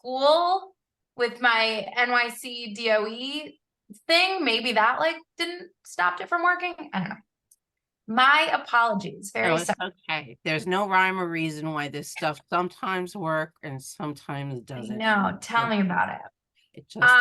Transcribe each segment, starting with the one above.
school with my NYC DOE thing. Maybe that like didn't stopped it from working. I don't know. My apologies. Very No, it's sorry. okay. There's no rhyme or reason why this stuff sometimes work and sometimes doesn't. No, tell me about it. It just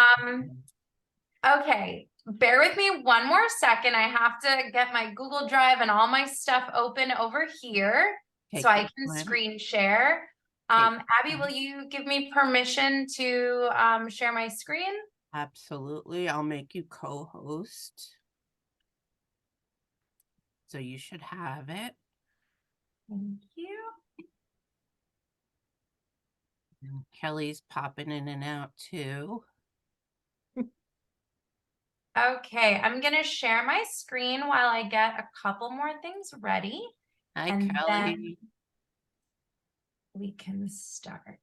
Okay. Bear with me one more second. I have to get my Google Drive and all my stuff open over here so I can screen share. Abby, will you give me permission to share my screen? Absolutely. I'll make you co-host. So you should have it. Thank you. And Kelly's popping in and out too. Okay, I'm gonna share my screen while I get a couple more things ready. Hi, and Kelly. then we can start.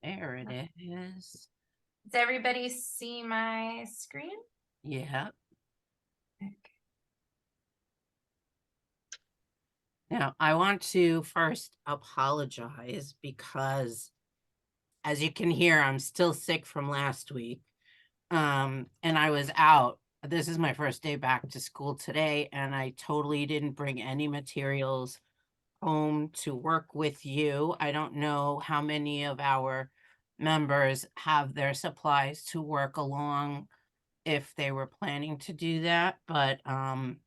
There it is. Does everybody see my screen? Yeah. Okay. Now, I want to first apologize because, as you can hear, I'm still sick from last week. And I was out. This is my first day back to school today, and I totally didn't bring any materials home to work with you. I don't know how many of our members have their supplies to work along if they were planning to do that, but I'm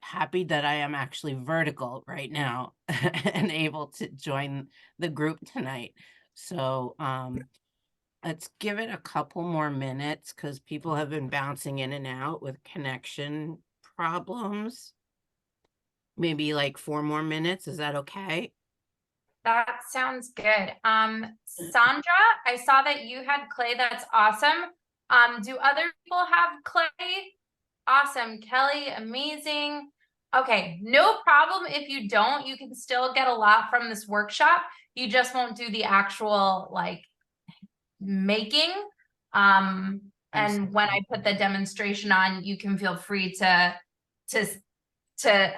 happy that I am actually vertical right now and able to join the group tonight. So let's give it a couple more minutes because people have been bouncing in and out with connection problems. Maybe like 4 more minutes. Is that okay? That sounds good. Sandra, I saw that you had clay. That's awesome. Do other people have clay? Awesome. Kelly, amazing. Okay, no problem if you don't. You can still get a lot from this workshop. You just won't do the actual like making. And when I put the demonstration on, you can feel free to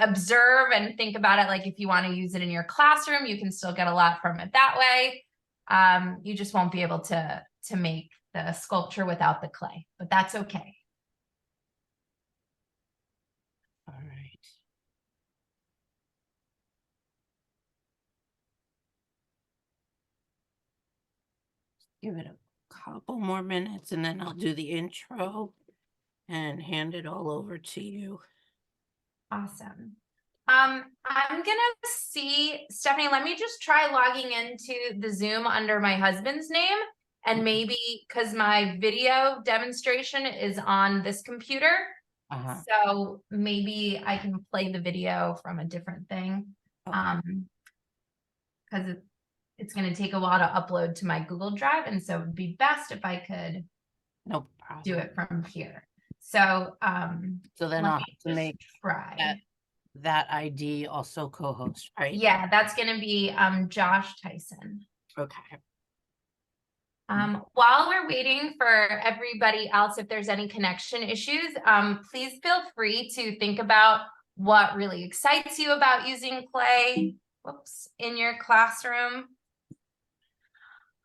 observe and think about it. Like if you want to use it in your classroom, you can still get a lot from it that way. You just won't be able to make the sculpture without the clay, but that's okay. All right. Give it a couple more minutes and then I'll do the intro and hand it all over to you. Awesome. I'm gonna see, Stephanie, let me just try logging into the Zoom under my husband's name, and maybe because my video demonstration is on this computer, so maybe I can play the video from a different thing. Because it's going to take a while to upload to my Google Drive, and so it would be best if I could do it from here. So then I'll have to make try that ID also co-host, right? Yeah, that's going to be Josh Tyson. Okay. While we're waiting for everybody else, if there's any connection issues, please feel free to think about what really excites you about using clay in your classroom.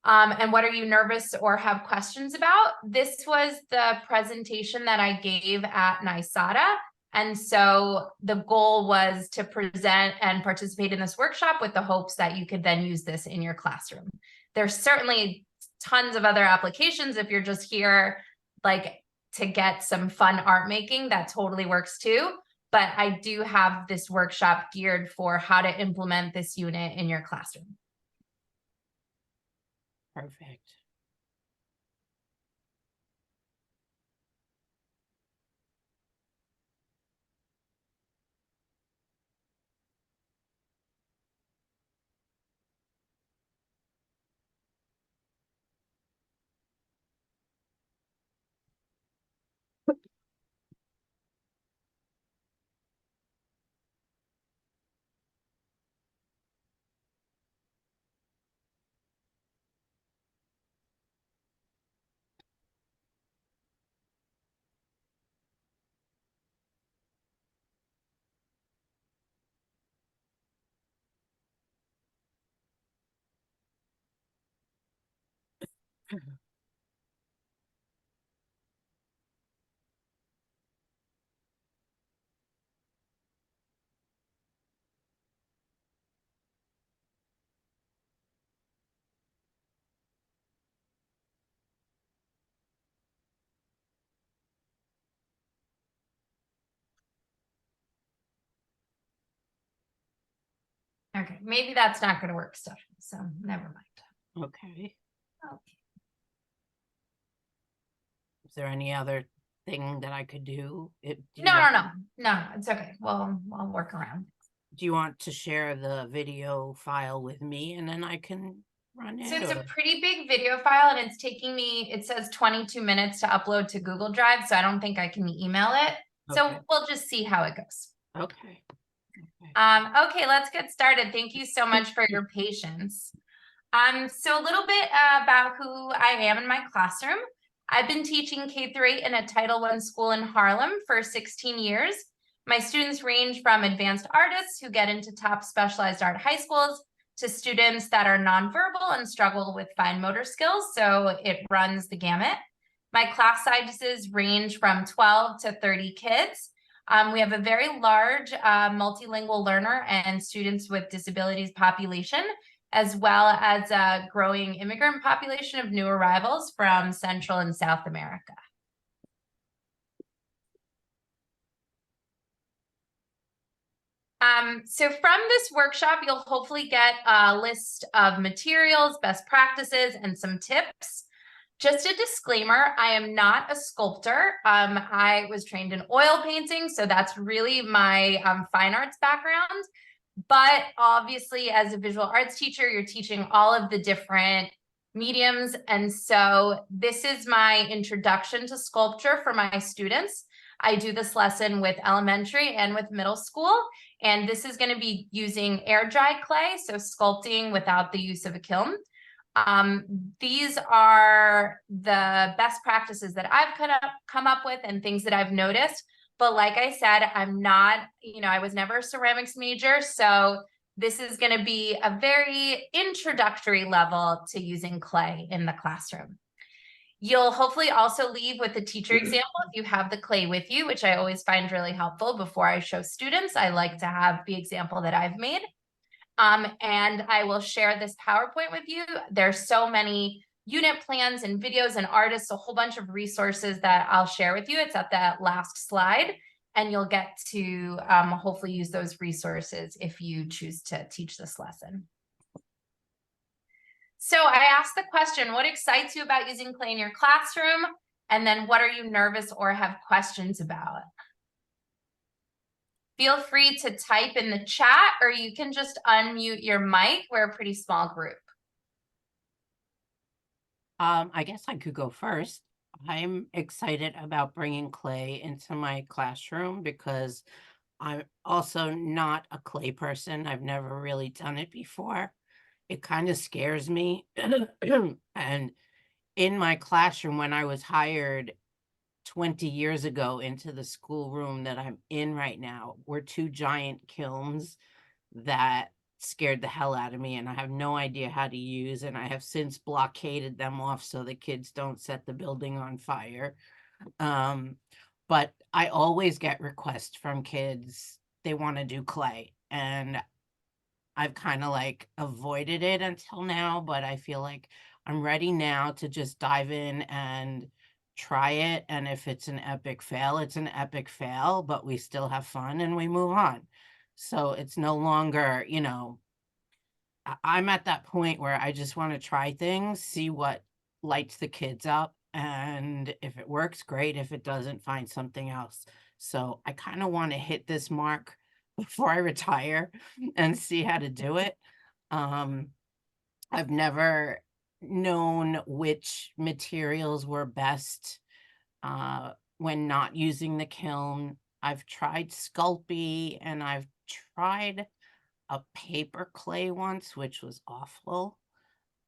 And what are you nervous or have questions about? This was the presentation that I gave at NYSATA. And so the goal was to present and participate in this workshop with the hopes that you could then use this in your classroom. There's certainly tons of other applications. If you're just here like to get some fun art making, that totally works too. But I do have this workshop geared for how to implement this unit in your classroom. Perfect. Okay, maybe that's not gonna work, Stephanie, so never mind. Okay. Okay. Is there any other thing that I could do? No, it's okay. We'll work around. Do you want to share the video file with me and then I can run So it? it's a Or pretty big video file and it's taking me, it says 22 minutes to upload to Google Drive, so I don't think I can email it. So Okay. we'll just see how it goes. Okay. Okay. Okay, let's get started. Thank you so much for your patience. So a little bit about who I am in my classroom. I've been teaching K-8 in a Title I school in Harlem for 16 years. My students range from advanced artists who get into top specialized art high schools to students that are nonverbal and struggle with fine motor skills, so it runs the gamut. My class sizes range from 12 to 30 kids. We have a very large multilingual learner and students with disabilities population, as well as a growing immigrant population of new arrivals from Central and South America. So from this workshop, you'll hopefully get a list of materials, best practices, and some tips. Just a disclaimer, I am not a sculptor. I was trained in oil painting, so that's really my fine arts background. But obviously, as a visual arts teacher, you're teaching all of the different mediums. And so this is my introduction to sculpture for my students. I do this lesson with elementary and with middle school. And this is going to be using air dry clay, so sculpting without the use of a kiln. These are the best practices that I've come up with and things that I've noticed. But like I said, I'm not, I was never a ceramics major. So this is going to be a very introductory level to using clay in the classroom. You'll hopefully also leave with a teacher example if you have the clay with you, which I always find really helpful before I show students. I like to have the example that I've made. And I will share this PowerPoint with you. There's so many unit plans and videos and artists, a whole bunch of resources that I'll share with you. It's at that last slide, and you'll get to hopefully use those resources if you choose to teach this lesson. So I asked the question, what excites you about using clay in your classroom? And then what are you nervous or have questions about? Feel free to type in the chat, or you can just unmute your mic. We're a pretty small group. I guess I could go first. I'm excited about bringing clay into my classroom because I'm also not a clay person. I've never really done it before. It kind of scares me. And in my classroom, when I was hired 20 years ago into the schoolroom that I'm in right now, were two giant kilns that scared the hell out of me, and I have no idea how to use, and I have since blockaded them off so the kids don't set the building on fire. But I always get requests from kids. They want to do clay, and I've kind of like avoided it until now, but I feel like I'm ready now to just dive in and try it. And if it's an epic fail, it's an epic fail, but we still have fun and we move on. So it's no longer, I'm at that point where I just want to try things, see what lights the kids up. And if it works, great. If it doesn't, find something else. So I kind of want to hit this mark before I retire and see how to do it. I've never known which materials were best when not using the kiln. I've tried Sculpey and I've tried a paper clay once, which was awful.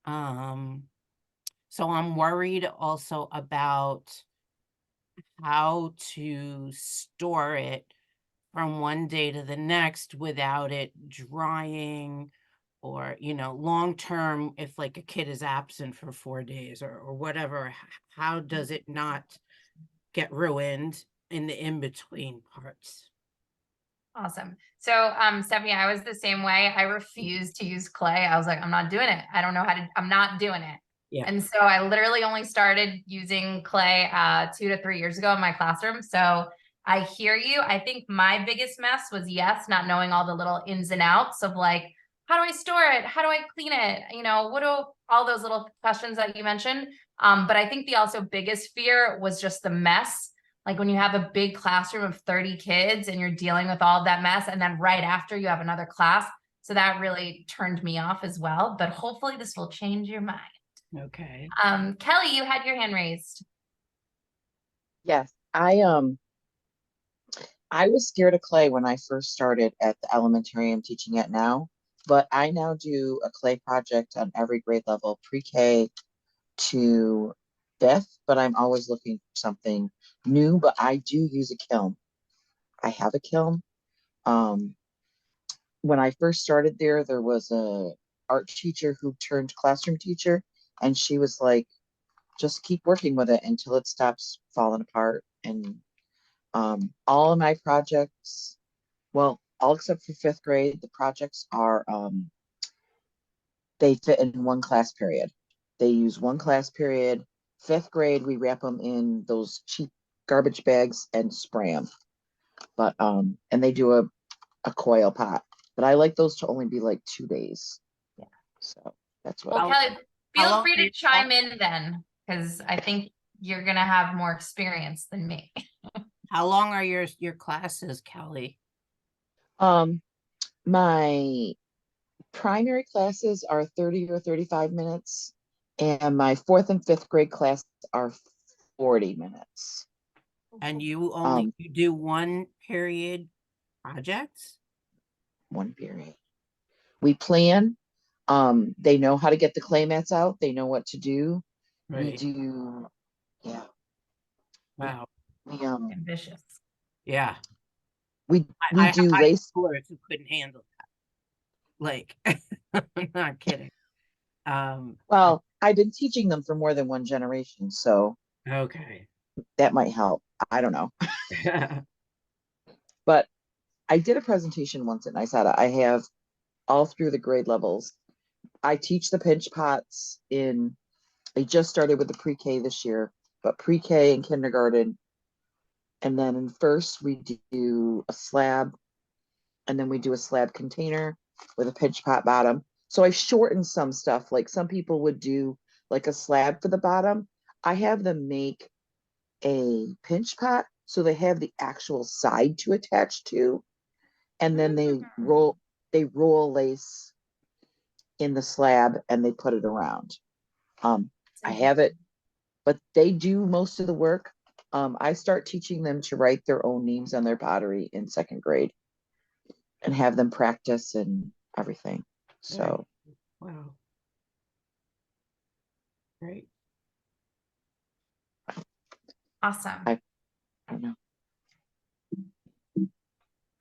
So I'm worried also about how to store it from one day to the next without it drying or, you know, long term, if like a kid is absent for 4 days or whatever, how does it not get ruined in the in-between parts? Awesome. So, Stephanie, I was the same way. I refused to use clay. I was like, I'm not doing it. I don't know how to, I'm not doing it. Yeah. And so I literally only started using clay 2 to 3 years ago in my classroom. So I hear you. I think my biggest mess was, yes, not knowing all the little ins and outs of like, how do I store it? How do I clean it? You know, what do all those little questions that you mentioned? But I think the also biggest fear was just the mess. Like when you have a big classroom of 30 kids and you're dealing with all of that mess, and then right after you have another class. So that really turned me off as well. But hopefully this will change your mind. Okay. Kelly, you had your hand raised. Yes, I was scared of clay when I first started at the elementary I'm teaching at now, but I now do a clay project on every grade level, pre-K to fifth, but I'm always looking for something new, but I do use a kiln. I have a kiln. Um, when I first started there was a art teacher who turned classroom teacher, and she was like, just keep working with it until it stops falling apart. And all of my projects, well, all except for fifth grade, the projects are they fit in one class period. They use one class period. Fifth grade, we wrap them in those cheap garbage bags and spray them. But and they do a coil pot. But I like those to only be like 2 days. Yeah. So that's what. Well, How- Kelly, how feel long free are to you- chime in then, because I think you're gonna have more experience than me. How long are your classes, Kelly? Um, my primary classes are 30 or 35 minutes, and my fourth and fifth grade classes are 40 minutes. And you Um, do one period projects? one period. We plan. They know how to get the clay mats out. They know what to do. We Right. do, yeah. Wow. We Ambitious. Yeah. we I have do high lace. schoolers who couldn't handle that. Like, I'm not kidding. Well, I've been teaching them for more than one generation, so Okay. that might help. I don't know. But I did a presentation once at NYS. I have all through the grade levels. I teach the pinch pots in, I just started with the pre-K this year, but pre-K and kindergarten. And then in first, we do a slab, and then we do a slab container with a pinch pot bottom. So I shortened some stuff. Like some people would do like a slab for the bottom. I have them make a pinch pot so they have the actual side to attach to, and then they roll lace in the slab and they put it around. I have it, but they do most of the work. I start teaching them to write their own names on their pottery in second grade and have them practice and everything. So Wow. Great. Awesome. I don't know.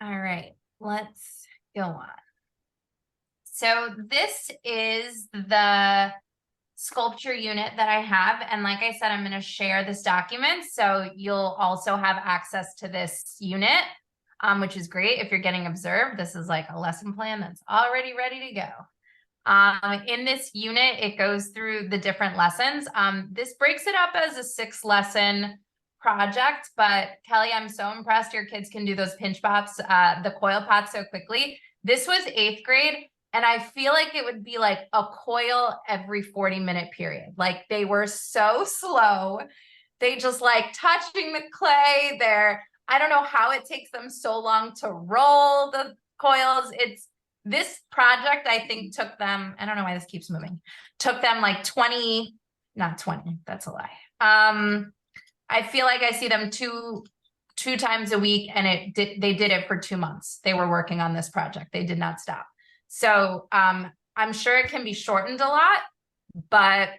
All right, let's go on. So this is the sculpture unit that I have. And like I said, I'm going to share this document. So you'll also have access to this unit, which is great if you're getting observed. This is like a lesson plan that's already ready to go. In this unit, it goes through the different lessons. This breaks it up as a 6-lesson project, but Kelly, I'm so impressed your kids can do those pinch pots, the coil pots so quickly. This was 8th grade, and I feel like it would be like a coil every 40-minute period. Like they were so slow. They just like touching the clay there. I don't know how it takes them so long to roll the coils. This project, I think, took them, I don't know why this keeps moving, took them like 20, not 20, that's a lie. I feel like I see them two times a week, and they did it for 2 months. They were working on this project. They did not stop. So I'm sure it can be shortened a lot, but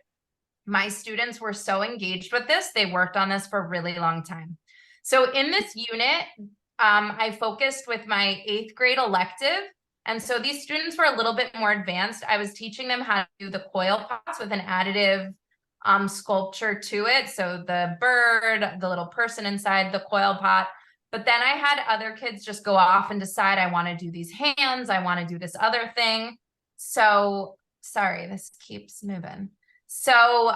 my students were so engaged with this. They worked on this for a really long time. So in this unit, I focused with my 8th grade elective And so these students were a little bit more advanced. I was teaching them how to do the coil pots with an additive sculpture to it. So the bird, the little person inside the coil pot. But then I had other kids just go off and decide, I want to do these hands, I want to do this other thing. So sorry, this keeps moving. So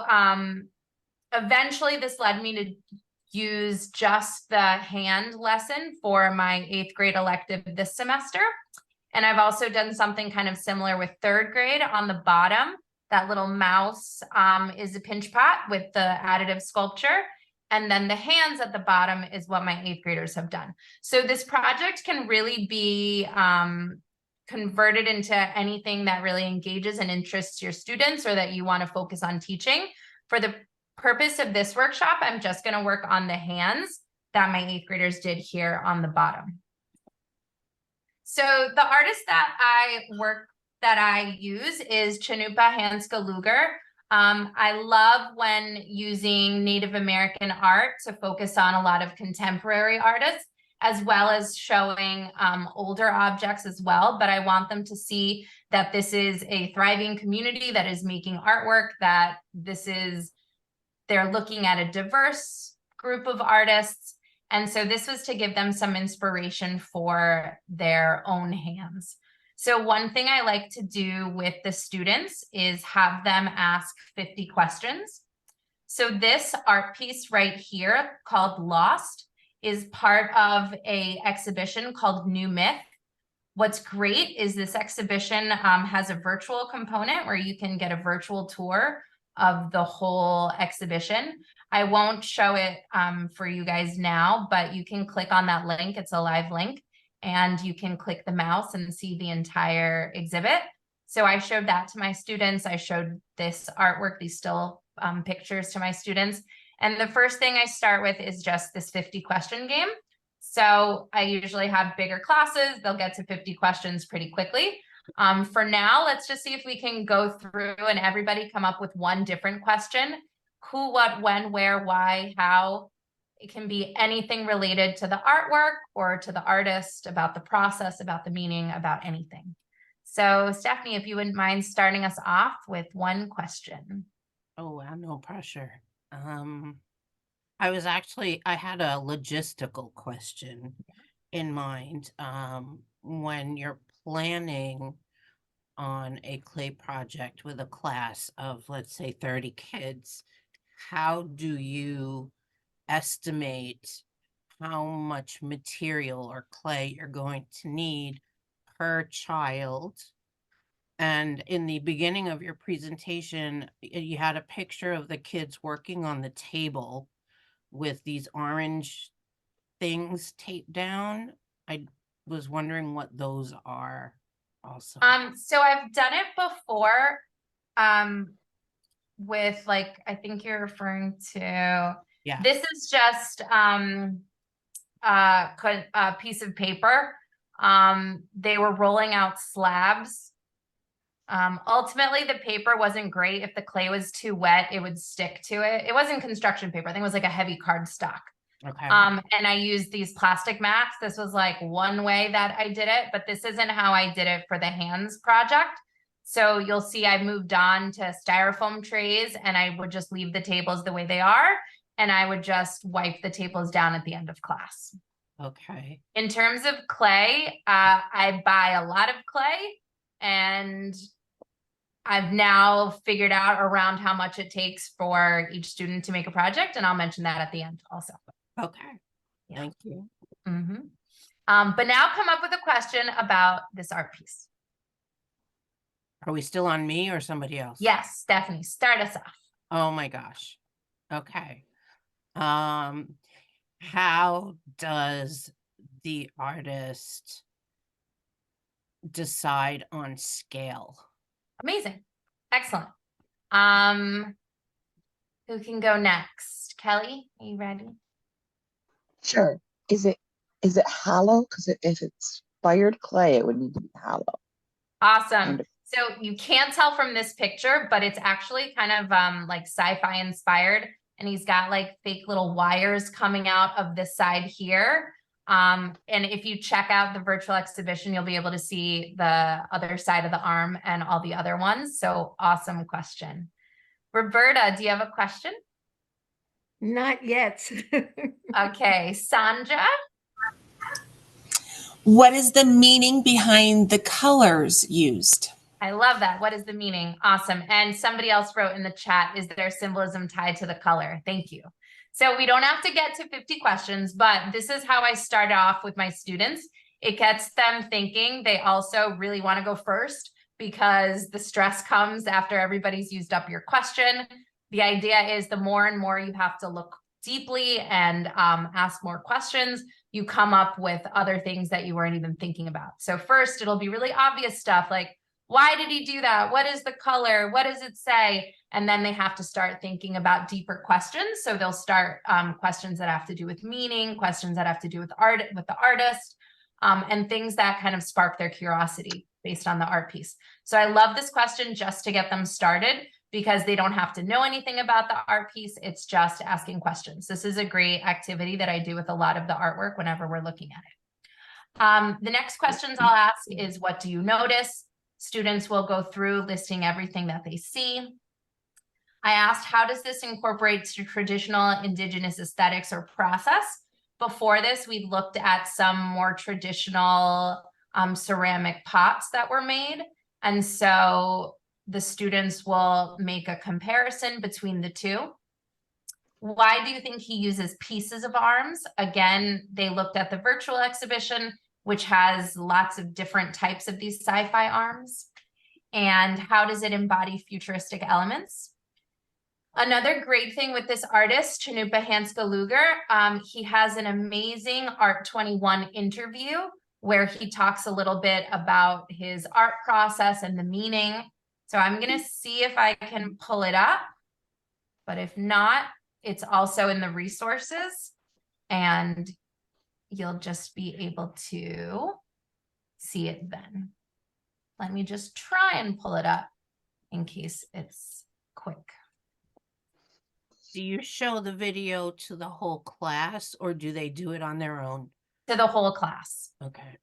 eventually this led me to use just the hand lesson for my 8th grade elective this semester. And I've also done something kind of similar with 3rd grade. On the bottom, that little mouse is a pinch pot with the additive sculpture. And then the hands at the bottom is what my 8th graders have done. So this project can really be converted into anything that really engages and interests your students or that you want to focus on teaching. For the purpose of this workshop, I'm just going to work on the hands that my 8th graders did here on the bottom. So the artist that I use is Chanupa Hanska Luger. I love when using Native American art to focus on a lot of contemporary artists, as well as showing older objects as well. But I want them to see that this is a thriving community that is making artwork, that they're looking at a diverse group of artists. And so this was to give them some inspiration for their own hands. So one thing I like to do with the students is have them ask 50 questions. So this art piece right here called Lost is part of an exhibition called New Myth. What's great is this exhibition has a virtual component where you can get a virtual tour of the whole exhibition. I won't show it for you guys now, but you can click on that link. It's a live link, and you can click the mouse and see the entire exhibit. So I showed that to my students. I showed this artwork, these still pictures to my students. And the first thing I start with is just this 50 question game. So I usually have bigger classes. They'll get to 50 questions pretty quickly. For now, let's just see if we can go through and everybody come up with one different question. Who, what, when, where, why, how. It can be anything related to the artwork or to the artist, about the process, about the meaning, about anything. So Stephanie, if you wouldn't mind starting us off with one question. Oh, wow, no pressure. I had a logistical question in mind. When you're planning on a clay project with a class of, let's say, 30 kids, how do you estimate how much material or clay you're going to need per child? And in the beginning of your presentation, you had a picture of the kids working on the table with these orange things taped down. I was wondering what those are also. So I've done it before with, like, I think you're referring to, Yeah. This is just a piece of paper. They were rolling out slabs. Ultimately, the paper wasn't great. If the clay was too wet, it would stick to it. It wasn't construction paper. I think it was like a heavy cardstock. Okay. And I used these plastic mats. This was like one way that I did it, but this isn't how I did it for the hands project. So you'll see I moved on to styrofoam trays, and I would just leave the tables the way they are. And I would just wipe the tables down at the end of class. Okay. In terms of clay, I buy a lot of clay, and I've now figured out around how much it takes for each student to make a project, and I'll mention that at the end also. Okay. Yeah. Thank you. Mm-hmm. But now come up with a question about this art piece. Are we still on me or somebody else? Yes, Stephanie, start us off. Oh my gosh. Okay. How does the artist decide on scale? Amazing. Excellent. Who can go next? Kelly, are you ready? Sure. Is it hollow? Because if it's fired clay, it would need to be hollow. Awesome. So you can't tell from this picture, but it's actually kind of like sci-fi inspired. And he's got like fake little wires coming out of this side here. And if you check out the virtual exhibition, you'll be able to see the other side of the arm and all the other ones. So awesome question. Roberta, do you have a question? Not yet. Okay, Sandra? What is the meaning behind the colors used? I love that. What is the meaning? Awesome. And somebody else wrote in the chat, is there symbolism tied to the color? Thank you. So we don't have to get to 50 questions, but this is how I start off with my students. It gets them thinking. They also really want to go first because the stress comes after everybody's used up your question. The idea is the more and more you have to look deeply and ask more questions, you come up with other things that you weren't even thinking about. So first, it'll be really obvious stuff like, why did he do that? What is the color? What does it say? And then they have to start thinking about deeper questions. So they'll start questions that have to do with meaning, questions that have to do with art, with the artist, and things that kind of spark their curiosity based on the art piece. So I love this question just to get them started because they don't have to know anything about the art piece. It's just asking questions. This is a great activity that I do with a lot of the artwork whenever we're looking at it. The next questions I'll ask is, what do you notice? Students will go through listing everything that they see. I asked, how does this incorporate to traditional indigenous aesthetics or process? Before this, we looked at some more traditional ceramic pots that were made. And so the students will make a comparison between the two. Why do you think he uses pieces of arms? Again, they looked at the virtual exhibition, which has lots of different types of these sci-fi arms. And how does it embody futuristic elements? Another great thing with this artist, Chanupa Hanska-Luger, he has an amazing Art 21 interview where he talks a little bit about his art process and the meaning. So I'm going to see if I can pull it up, but if not, it's also in the resources and you'll just be able to see it then. Let me just try and pull it up in case it's quick. Do you show the video to the whole class or do they do it on their own? To the whole class. Okay.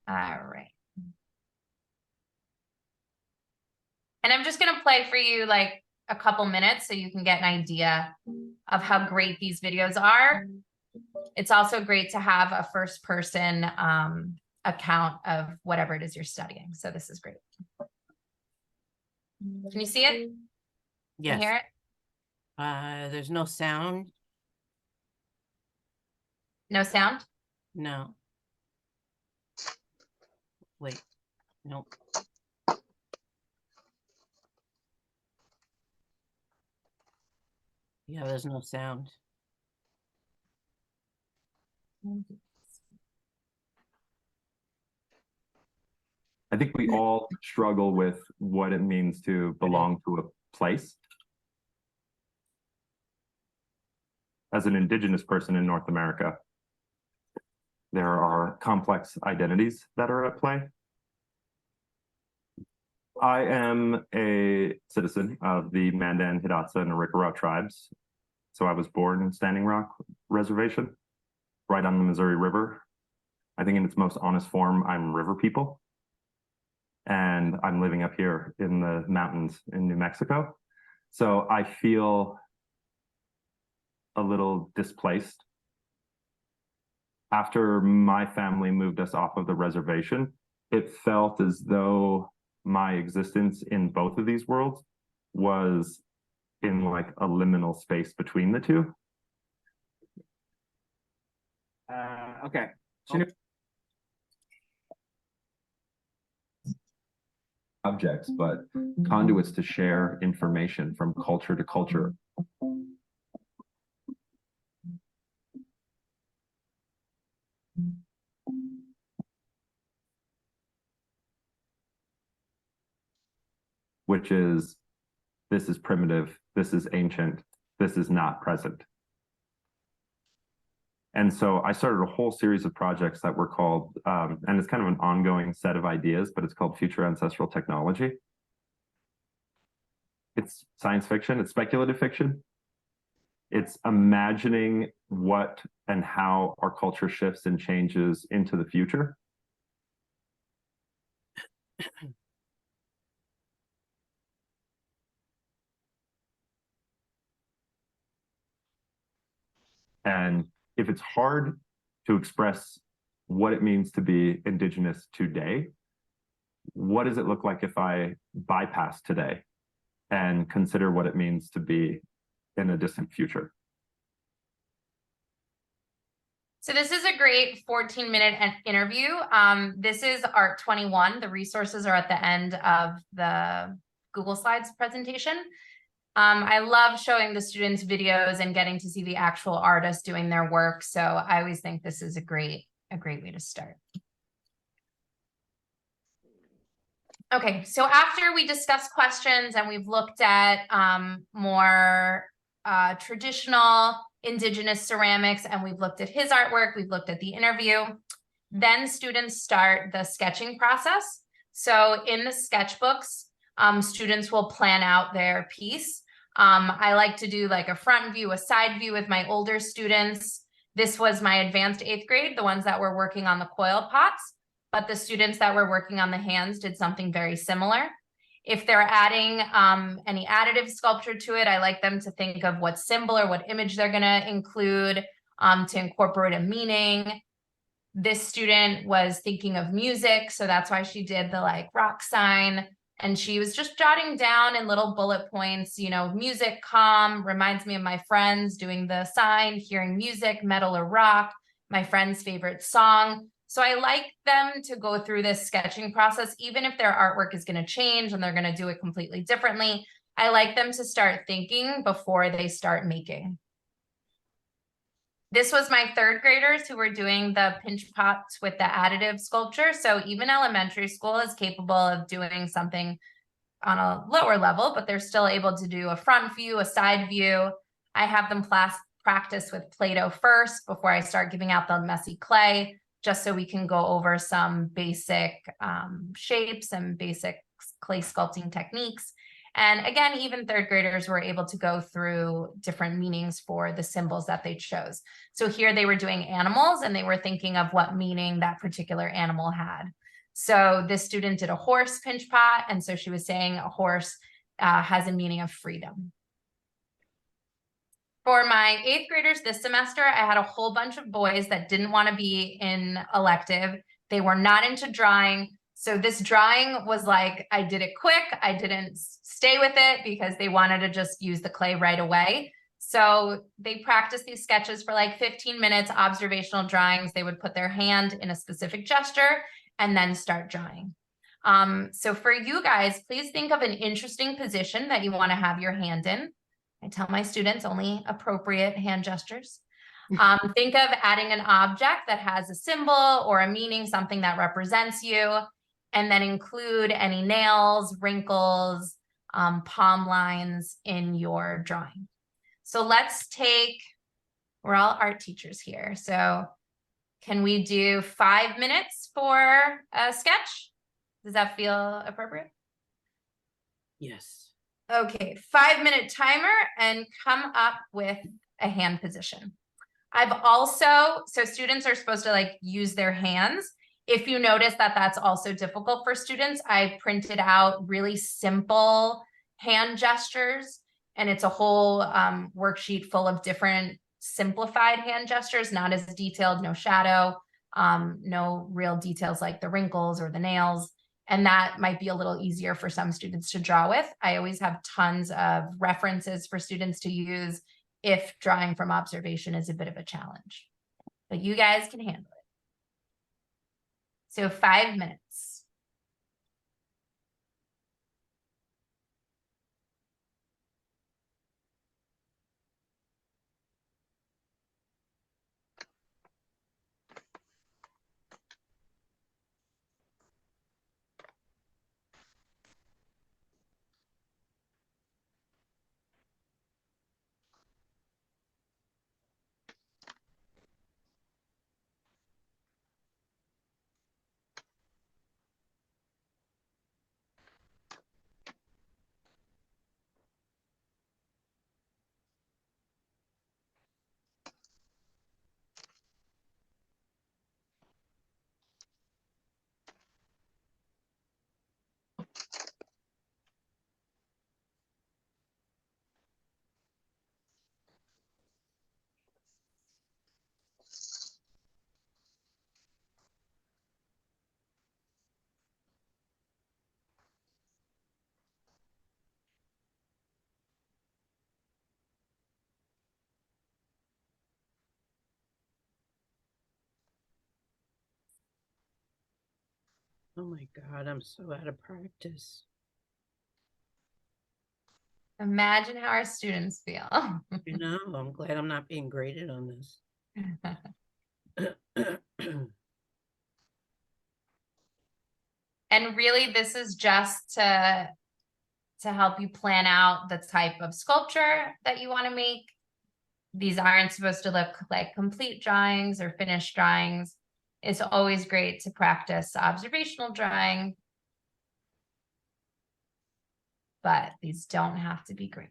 All right. And I'm just going to play for you like a couple minutes so you can get an idea of how great these videos are. It's also great to have a first person account of whatever it is you're studying. So this is great. Can you see it? Can you Yes. hear it? There's no sound. No sound? No. Wait. Nope. Yeah, there's no sound. I think we all struggle with what it means to belong to a place. As an Indigenous person in North America, there are complex identities that are at play. I am a citizen of the Mandan, Hidatsa, and Arikara tribes. So I was born in Standing Rock Reservation, right on the Missouri River. I think in its most honest form, I'm river people. And I'm living up here in the mountains in New Mexico. So I feel a little displaced. After my family moved us off of the reservation, it felt as though my existence in both of these worlds was in like a liminal space between the two. Okay. Objects, but conduits to share information from culture to culture. Which is, this is primitive, this is ancient, this is not present. And so I started a whole series of projects that were called, and it's kind of an ongoing set of ideas, but it's called Future Ancestral Technology. It's science fiction, it's speculative fiction. It's imagining what and how our culture shifts and changes into the future. And if it's hard to express what it means to be Indigenous today, what does it look like if I bypass today and consider what it means to be in a distant future? So this is a great 14-minute interview. This is Art 21. The resources are at the end of the Google Slides presentation. I love showing the students videos and getting to see the actual artists doing their work. So I always think this is a great way to start. Okay, so after we discuss questions and we've looked at more traditional Indigenous ceramics, and we've looked at his artwork, we've looked at the interview, then students start the sketching process. So in the sketchbooks, students will plan out their piece. I like to do like a front view, a side view with my older students. This was my advanced 8th grade, the ones that were working on the coil pots, but the students that were working on the hands did something very similar. If they're adding any additive sculpture to it, I like them to think of what symbol or what image they're gonna include to incorporate a meaning. This student was thinking of music, so that's why she did the like rock sign. And she was just jotting down in little bullet points, you know, music, calm, reminds me of my friends, doing the sign, hearing music, metal or rock, my friend's favorite song. So I like them to go through this sketching process, even if their artwork is going to change and they're going to do it completely differently. I like them to start thinking before they start making. This was my 3rd graders who were doing the pinch pots with the additive sculpture. So even elementary school is capable of doing something on a lower level, but they're still able to do a front view, a side view. I have them practice with Play-Doh first before I start giving out the messy clay, just so we can go over some basic shapes and basic clay sculpting techniques. And again, even 3rd graders were able to go through different meanings for the symbols that they chose. So here they were doing animals and they were thinking of what meaning that particular animal had. So this student did a horse pinch pot. And so she was saying a horse has a meaning of freedom. For my 8th graders this semester, I had a whole bunch of boys that didn't want to be in elective. They were not into drawing. So this drawing was like, I did it quick. I didn't stay with it because they wanted to just use the clay right away. So they practiced these sketches for like 15 minutes, observational drawings. They would put their hand in a specific gesture and then start drawing. So for you guys, please think of an interesting position that you want to have your hand in. I tell my students only appropriate hand gestures. Think of adding an object that has a symbol or a meaning, something that represents you, and then include any nails, wrinkles, palm lines in your drawing. So let's take, we're all art teachers here. So can we do 5 minutes for a sketch? Does that feel appropriate? Yes. Okay, 5-minute timer and come up with a hand position. I've also, so students are supposed to like use their hands. If you notice that that's also difficult for students, I printed out really simple hand gestures, and it's a whole worksheet full of different simplified hand gestures, not as detailed, no shadow, no real details like the wrinkles or the nails. And that might be a little easier for some students to draw with. I always have tons of references for students to use if drawing from observation is a bit of a challenge. But you guys can handle it. So 5 minutes. Oh my God, I'm so out of practice. Imagine how our students feel. You know, I'm glad I'm not being graded on this. And really, this is just to help you plan out the type of sculpture that you want to make. These aren't supposed to look like complete drawings or finished drawings. It's always great to practice observational drawing, but these don't have to be great.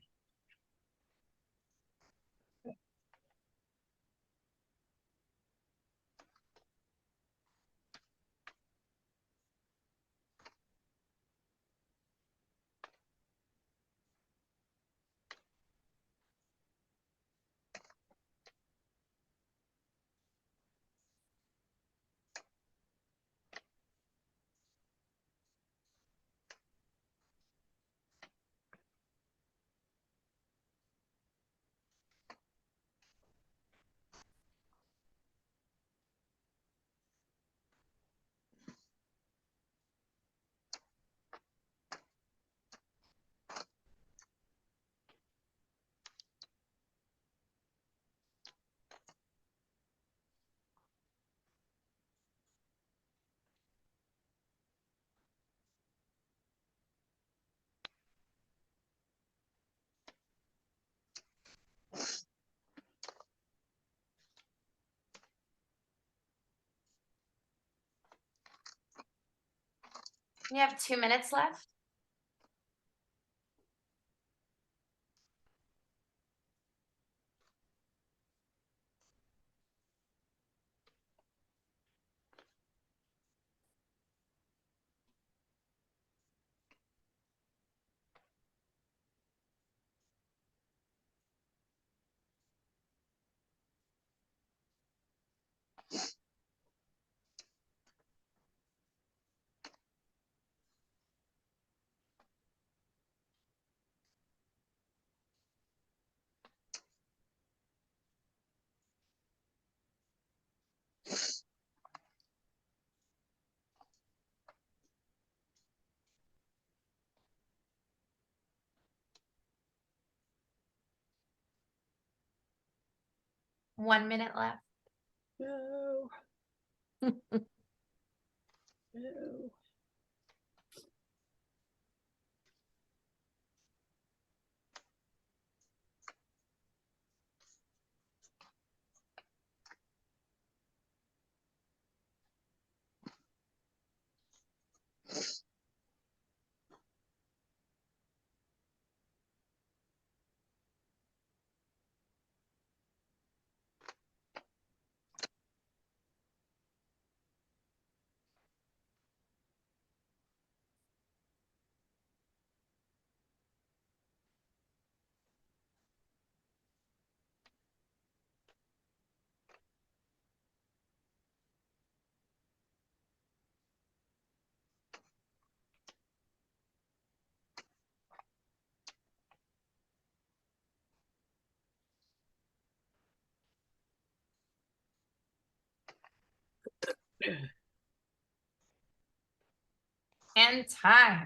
You have 2 minutes left. One minute left. No. No. And time.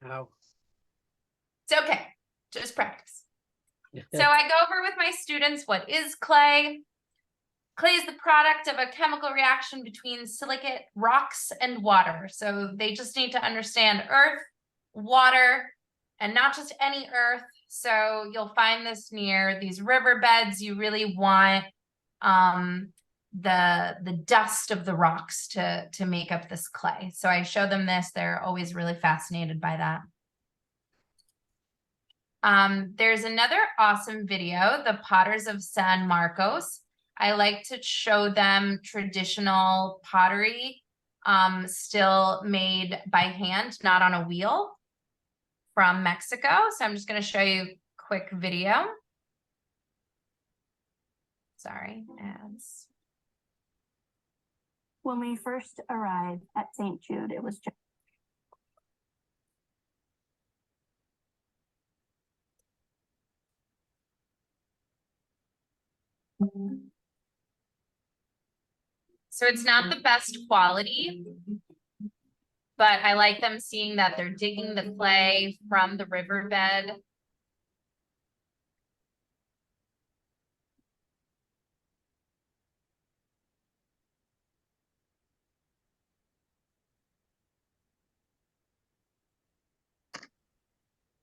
Wow. It's okay. Just practice. So I go over with my students what is clay. Clay is the product of a chemical reaction between silicate rocks and water. So they just need to understand earth, water, and not just any earth. So you'll find this near these riverbeds. You really want the dust of the rocks to make up this clay. So I show them this. They're always really fascinated by that. There's another awesome video, the Potters of San Marcos. I like to show them traditional pottery, still made by hand, not on a wheel, from Mexico. So I'm just going to show you a quick video. Sorry, ads. When we first arrived at St. Jude, it was just So it's not the best quality, but I like them seeing that they're digging the clay from the riverbed.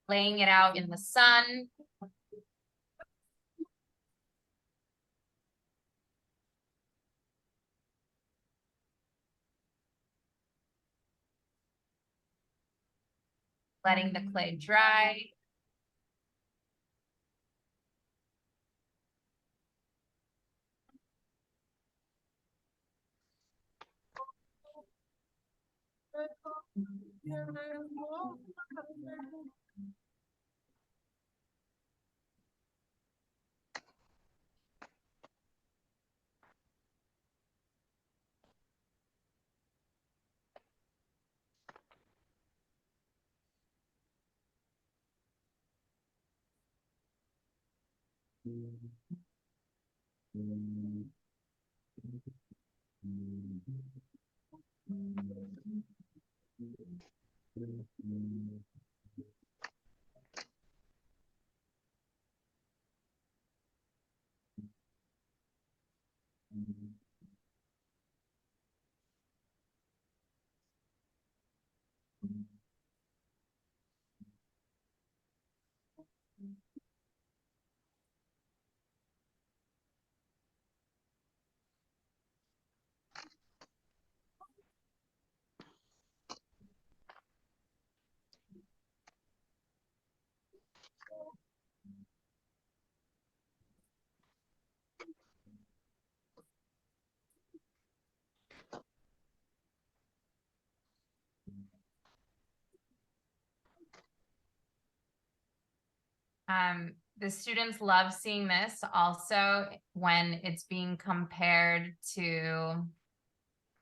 Laying it out in the sun. Letting the clay dry. The students love seeing this also when it's being compared to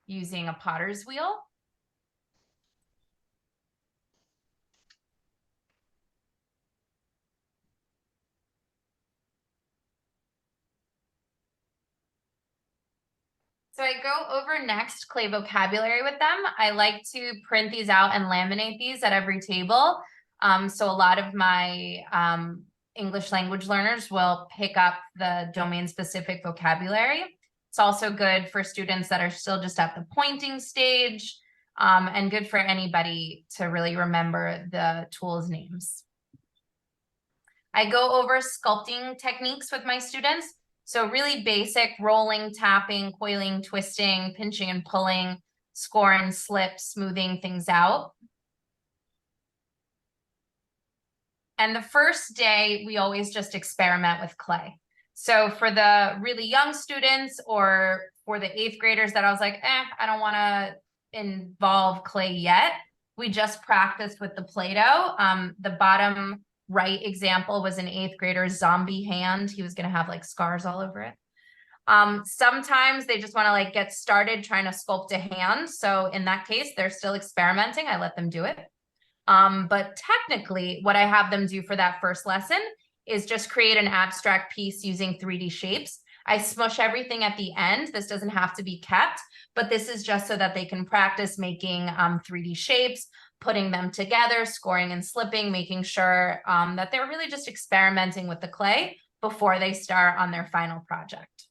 using a potter's wheel. So I go over next clay vocabulary with them. I like to print these out and laminate these at every table. So a lot of my English language learners will pick up the domain specific vocabulary. It's also good for students that are still just at the pointing stage, and good for anybody to really remember the tools names. I go over sculpting techniques with my students. So really basic rolling, tapping, coiling, twisting, pinching and pulling, score and slip, smoothing things out. And the first day, we always just experiment with clay. So for the really young students or for the 8th graders that I was like, I don't want to involve clay yet, we just practiced with the Play-Doh. The bottom right example was an 8th grader's zombie hand. He was going to have like scars all over it. Sometimes they just want to like get started trying to sculpt a hand. So in that case, they're still experimenting. I let them do it. But technically what I have them do for that first lesson is just create an abstract piece using 3D shapes. I smush everything at the end. This doesn't have to be kept, but this is just so that they can practice making 3D shapes, putting them together, scoring and slipping, making sure that they're really just experimenting with the clay before they start on their final project.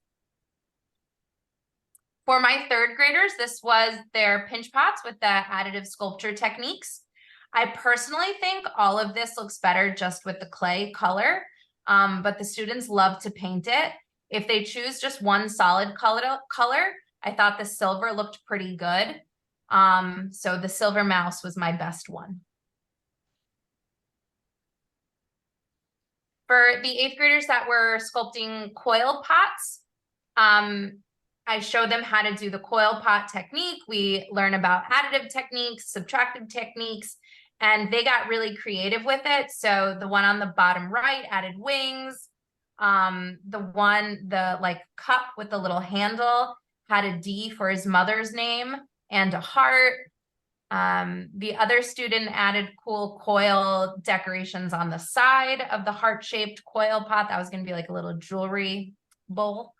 For my 3rd graders, this was their pinch pots with the additive sculpture techniques. I personally think all of this looks better just with the clay color, but the students love to paint it. If they choose just one solid color, I thought the silver looked pretty good. So the silver mouse was my best one. For the 8th graders that were sculpting coil pots, I show them how to do the coil pot technique. We learn about additive techniques, subtractive techniques, and they got really creative with it. So the one on the bottom right added wings. The like cup with the little handle had a D for his mother's name and a heart. The other student added cool coil decorations on the side of the heart-shaped coil pot. That was going to be like a little jewelry bowl.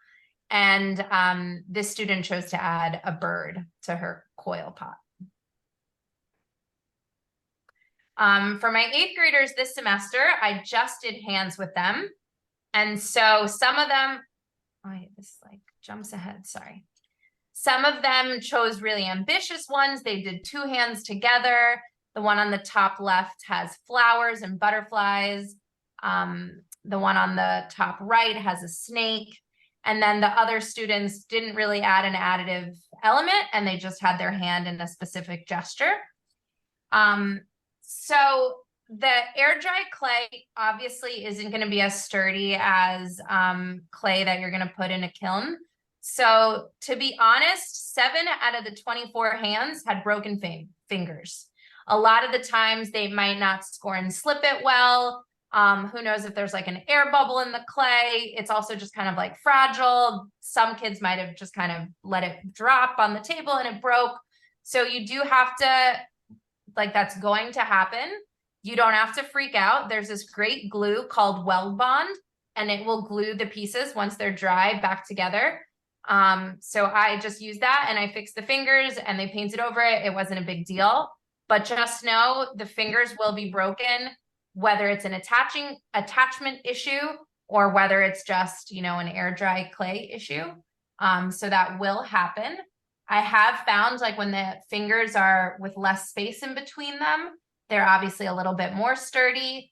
And this student chose to add a bird to her coil pot. For my 8th graders this semester, I just did hands with them. And so some of them, this like jumps ahead, sorry. Some of them chose really ambitious ones. They did 2 hands together. The one on the top left has flowers and butterflies. The one on the top right has a snake. And then the other students didn't really add an additive element, and they just had their hand in a specific gesture. So the air dry clay obviously isn't going to be as sturdy as clay that you're going to put in a kiln. So to be honest, 7 out of the 24 hands had broken fingers. A lot of the times they might not score and slip it well. Who knows if there's like an air bubble in the clay. It's also just kind of like fragile. Some kids might have just kind of let it drop on the table and it broke. So you do have to, like, that's going to happen. You don't have to freak out. There's this great glue called Weld Bond, and it will glue the pieces once they're dry back together. So I just used that and I fixed the fingers and they painted over it. It wasn't a big deal, but just know the fingers will be broken, whether it's an attachment issue or whether it's just, you know, an air dry clay issue. So that will happen. I have found, like, when the fingers are with less space in between them, they're obviously a little bit more sturdy.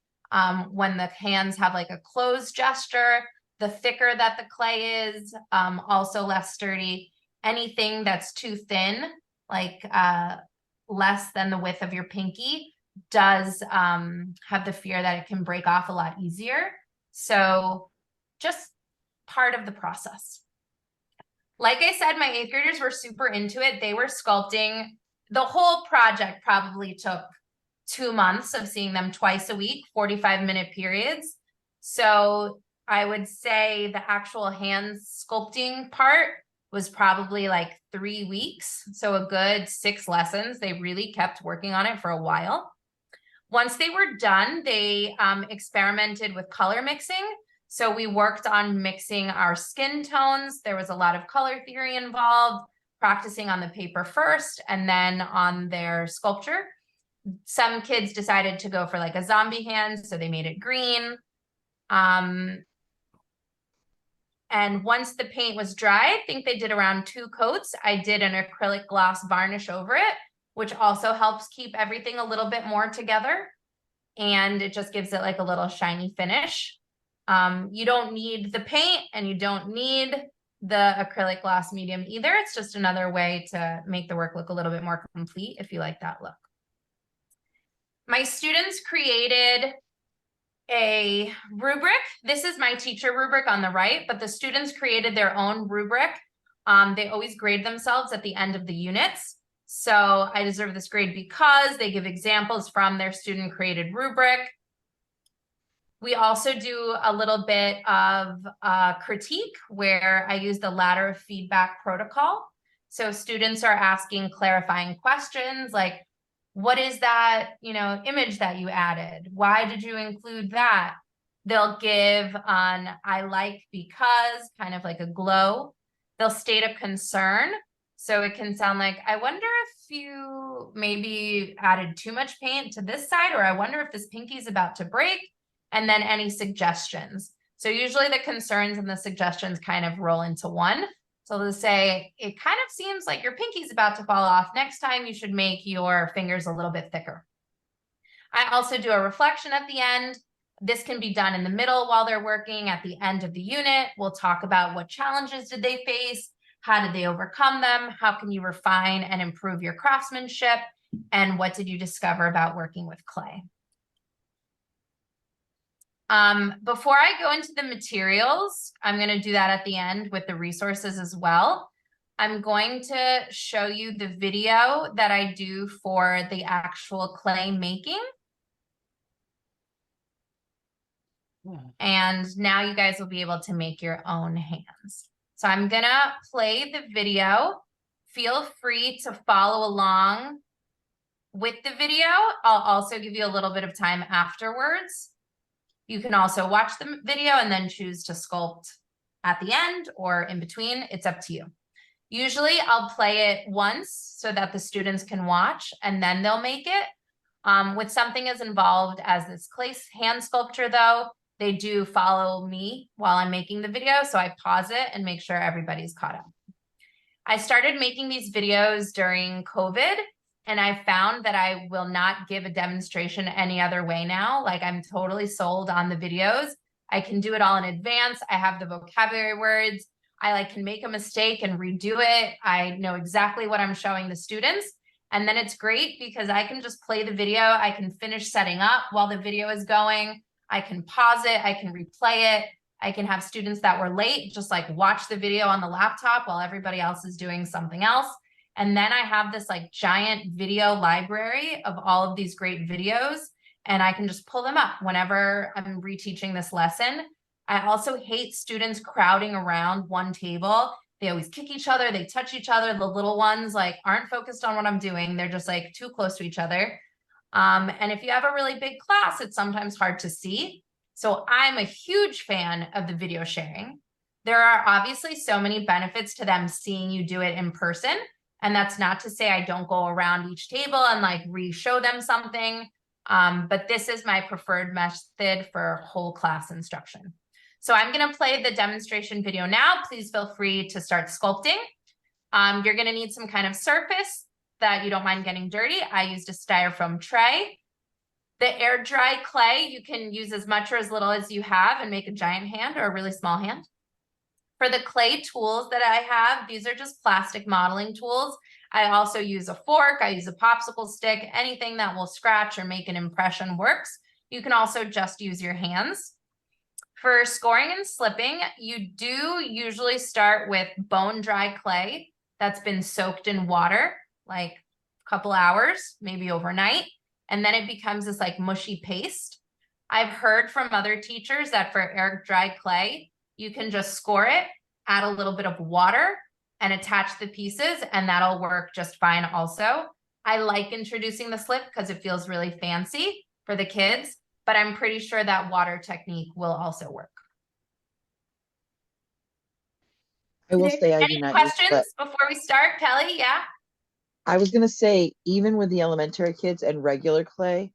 When the hands have like a closed gesture, the thicker that the clay is, also less sturdy. Anything that's too thin, like less than the width of your pinky, does have the fear that it can break off a lot easier. So just part of the process. Like I said, my 8th graders were super into it. They were sculpting. The whole project probably took 2 months of seeing them twice a week, 45-minute periods. So I would say the actual hands sculpting part was probably like 3 weeks. So a good 6 lessons. They really kept working on it for a while. Once they were done, they experimented with color mixing. So we worked on mixing our skin tones. There was a lot of color theory involved, practicing on the paper first and then on their sculpture. Some kids decided to go for like a zombie hand, so they made it green. And once the paint was dry, I think they did around 2 coats. I did an acrylic gloss varnish over it, which also helps keep everything a little bit more together. And it just gives it like a little shiny finish. You don't need the paint and you don't need the acrylic gloss medium either. It's just another way to make the work look a little bit more complete if you like that look. My students created a rubric. This is my teacher rubric on the right, but the students created their own rubric. They always grade themselves at the end of the units. So I deserve this grade because they give examples from their student created rubric. We also do a little bit of critique where I use the ladder of feedback protocol. So students are asking clarifying questions like, what is that, you know, image that you added? Why did you include that? They'll give on I like because, kind of like a glow. They'll state a concern. So it can sound like, I wonder if you maybe added too much paint to this side, or I wonder if this pinky is about to break. And then any suggestions. So usually the concerns and the suggestions kind of roll into one. So they'll say, it kind of seems like your pinky's about to fall off. Next time you should make your fingers a little bit thicker. I also do a reflection at the end. This can be done in the middle while they're working. At the end of the unit, we'll talk about what challenges did they face? How did they overcome them? How can you refine and improve your craftsmanship? And what did you discover about working with clay? Before I go into the materials, I'm going to do that at the end with the resources as well. I'm going to show you the video that I do for the actual clay making. And now you guys will be able to make your own hands. So I'm going to play the video. Feel free to follow along with the video. I'll also give you a little bit of time afterwards. You can also watch the video and then choose to sculpt at the end or in between. It's up to you. Usually I'll play it once so that the students can watch and then they'll make it. With something as involved as this clay hand sculpture though, they do follow me while I'm making the video. So I pause it and make sure everybody's caught up. I started making these videos during COVID and I found that I will not give a demonstration any other way now. Like I'm totally sold on the videos. I can do it all in advance. I have the vocabulary words. I can make a mistake and redo it. I know exactly what I'm showing the students. And then it's great because I can just play the video. I can finish setting up while the video is going. I can pause it. I can replay it. I can have students that were late just watch the video on the laptop while everybody else is doing something else. And then I have this giant video library of all of these great videos, and I can just pull them up whenever I'm reteaching this lesson. I also hate students crowding around one table. They always kick each other. They touch each other. The little ones aren't focused on what I'm doing. They're just too close to each other. And if you have a really big class, it's sometimes hard to see. So I'm a huge fan of the video sharing. There are obviously so many benefits to them seeing you do it in person. And that's not to say I don't go around each table and re-show them something. But this is my preferred method for whole class instruction. So I'm going to play the demonstration video now. Please feel free to start sculpting. You're going to need some kind of surface that you don't mind getting dirty. I used a styrofoam tray. The air dry clay, you can use as much or as little as you have and make a giant hand or a really small hand. For the clay tools that I have, these are just plastic modeling tools. I also use a fork, I use a popsicle stick, anything that will scratch or make an impression works. You can also just use your hands. For scoring and slipping, you do usually start with bone dry clay that's been soaked in water, a couple hours, maybe overnight. And then it becomes this mushy paste. I've heard from other teachers that for air dry clay, you can just score it, add a little bit of water and attach the pieces, and that'll work just fine also. I like introducing the slip because it feels really fancy for the kids, but I'm pretty sure that water technique will also work. I will say I do Any not use slip. questions before we start, Kelly? Yeah. I was gonna say, even with the elementary kids and regular clay,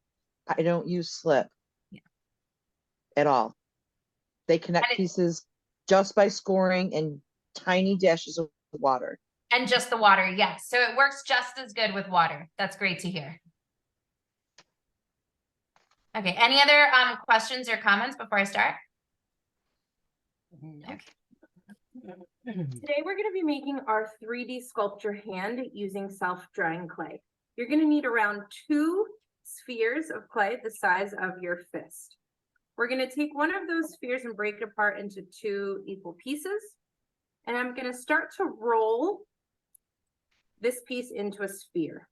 I don't use slip at all. They connect pieces just by scoring and tiny dashes of water. And just the water, yes. So it works just as good with water. That's great to hear. Okay, any other questions or comments before I start? Okay. Today we're going to be making our 3D sculpture hand using self-drying clay. You're going to need around 2 spheres of clay the size of your fist. We're going to take one of those spheres and break it apart into 2 equal pieces. And I'm going to start to roll this piece into a sphere.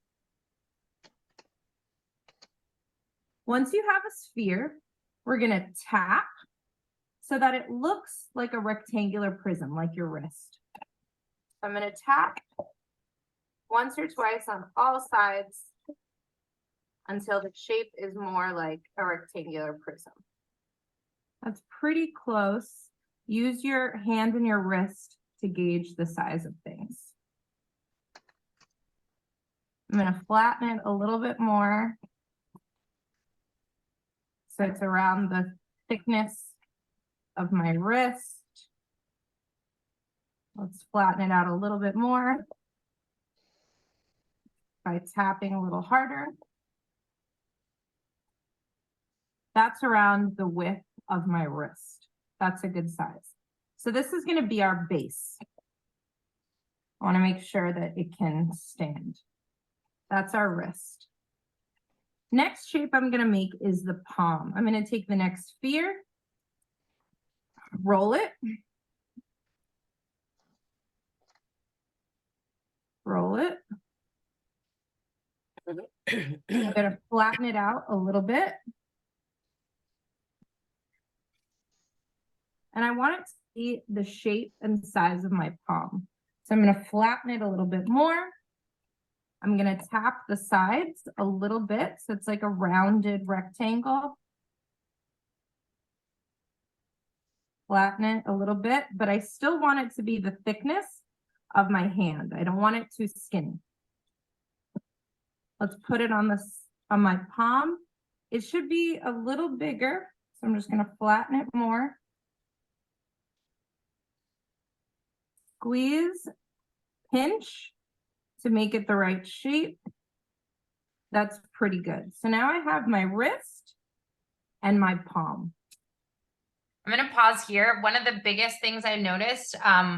Once you have a sphere, we're going to tap so that it looks like a rectangular prism, like your wrist. I'm going to tap once or twice on all sides until the shape is more like a rectangular prism. That's pretty close. Use your hand and your wrist to gauge the size of things. I'm going to flatten it a little bit more so it's around the thickness of my wrist. Let's flatten it out a little bit more by tapping a little harder. That's around the width of my wrist. That's a good size. So this is going to be our base. I want to make sure that it can stand. That's our wrist. Next shape I'm going to make is the palm. I'm going to take the next sphere, roll it, roll it. I'm going to flatten it out a little bit. And I want it to see the shape and size of my palm. So I'm going to flatten it a little bit more. I'm going to tap the sides a little bit so it's like a rounded rectangle. flatten it a little bit, but I still want it to be the thickness of my hand. I don't want it too skinny. Let's put it on on my palm. It should be a little bigger, so I'm just gonna flatten it more. Squeeze, pinch to make it the right shape. That's pretty good. So now I have my wrist and my palm. I'm going to pause here. One of the biggest things I noticed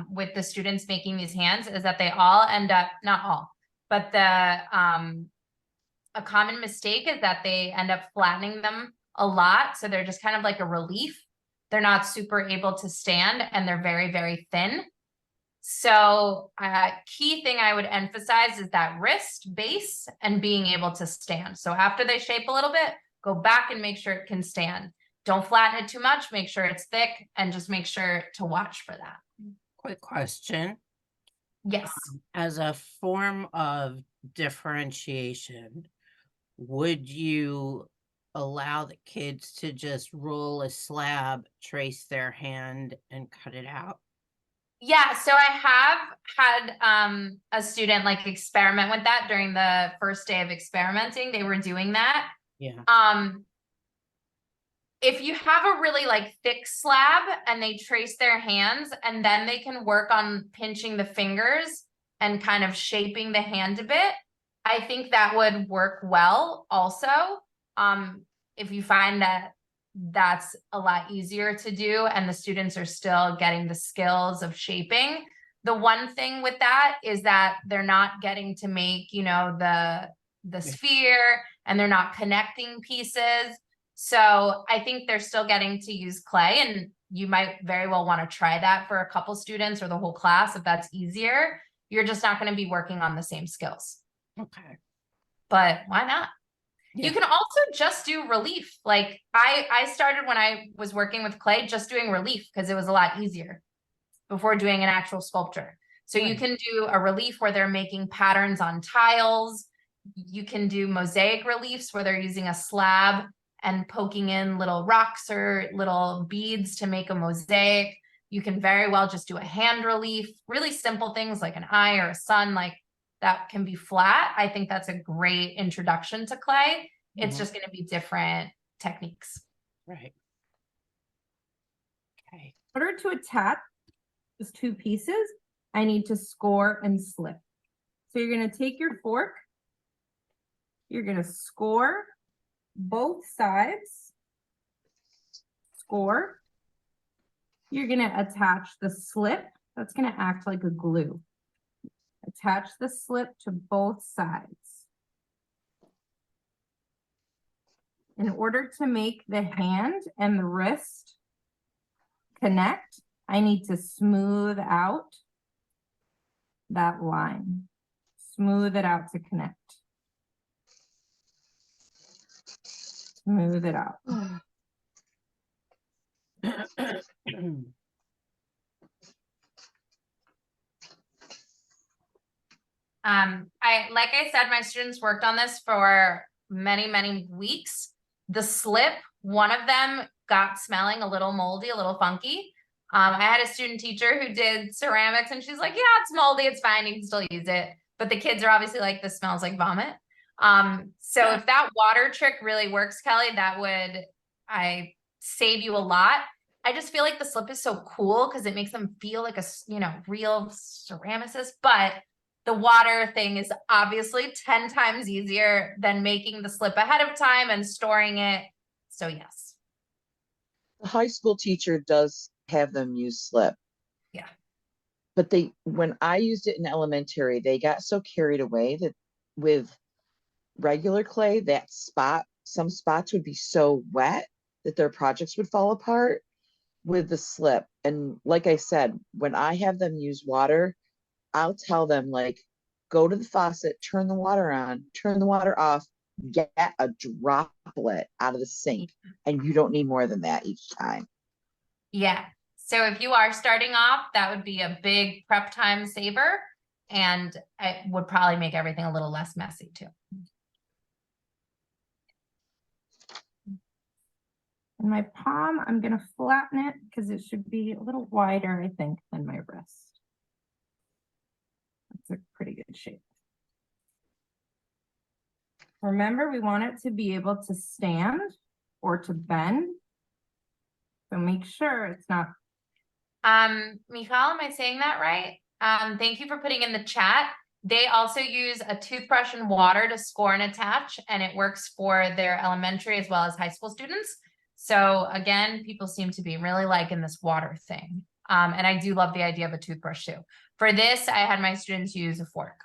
with the students making these hands is that they all end up, not all, but a common mistake is that they end up flattening them a lot. So they're just kind of like a relief. They're not super able to stand and they're very, very thin. So key thing I would emphasize is that wrist base and being able to stand. So after they shape a little bit, go back and make sure it can stand. Don't flatten it too much, make sure it's thick, and just make sure to watch for that. Quick question. Yes. As a form of differentiation, would you allow the kids to just roll a slab, trace their hand, and cut it out? Yeah, so I have had a student like experiment with that during the first day of experimenting. They were doing that. Yeah. If you have a really like thick slab and they trace their hands and then they can work on pinching the fingers and kind of shaping the hand a bit, I think that would work well also. If you find that that's a lot easier to do and the students are still getting the skills of shaping. The one thing with that is that they're not getting to make, you know, the sphere and they're not connecting pieces. So I think they're still getting to use clay, and you might very well want to try that for a couple students or the whole class if that's easier. You're just not going to be working on the same skills. Okay. But why not? Yeah. You can also just do relief. Like I started when I was working with clay, just doing relief because it was a lot easier before doing an actual sculpture. So you can do a relief where they're making patterns on tiles. You can do mosaic reliefs where they're using a slab and poking in little rocks or little beads to make a mosaic. You can very well just do a hand relief, really simple things like an eye or a sun, like that can be flat. I think that's a great introduction to clay. It's just going to be different techniques. Right. Okay. In order to attach those two pieces, I need to score and slip. So you're going to take your fork, you're going to score both sides, score. You're going to attach the slip. That's going to act like a glue. Attach the slip to both sides. In order to make the hand and the wrist connect, I need to smooth out that line. Smooth it out to connect. Smooth it out. Like I said, my students worked on this for many, many weeks. The slip, one of them got smelling a little moldy, a little funky. I had a student teacher who did ceramics and she's like, yeah, it's moldy, it's fine, you can still use it. But the kids are obviously like, this smells like vomit. So if that water trick really works, Kelly, that would save you a lot. I just feel like the slip is so cool because it makes them feel like a, you know, real ceramicist, but the water thing is obviously 10 times easier than making the slip ahead of time and storing it. So yes. The high school teacher does have them use slip. Yeah. But when I used it in elementary, they got so carried away that with regular clay, some spots would be so wet that their projects would fall apart with the slip. And like I said, when I have them use water, I'll tell them, like, go to the faucet, turn the water on, turn the water off, get a droplet out of the sink, and you don't need more than that each time. Yeah. So if you are starting off, that would be a big prep time saver, and it would probably make everything a little less messy too. In my palm, I'm gonna flatten it because it should be a little wider, I think, than my wrist. That's a pretty good shape. Remember, we want it to be able to stand or to bend. So make sure it's not. Michal, am I saying that right? Thank you for putting in the chat. They also use a toothbrush and water to score and attach, and it works for their elementary as well as high school students. So again, people seem to be really liking this water thing. And I do love the idea of a toothbrush too. For this, I had my students use a fork.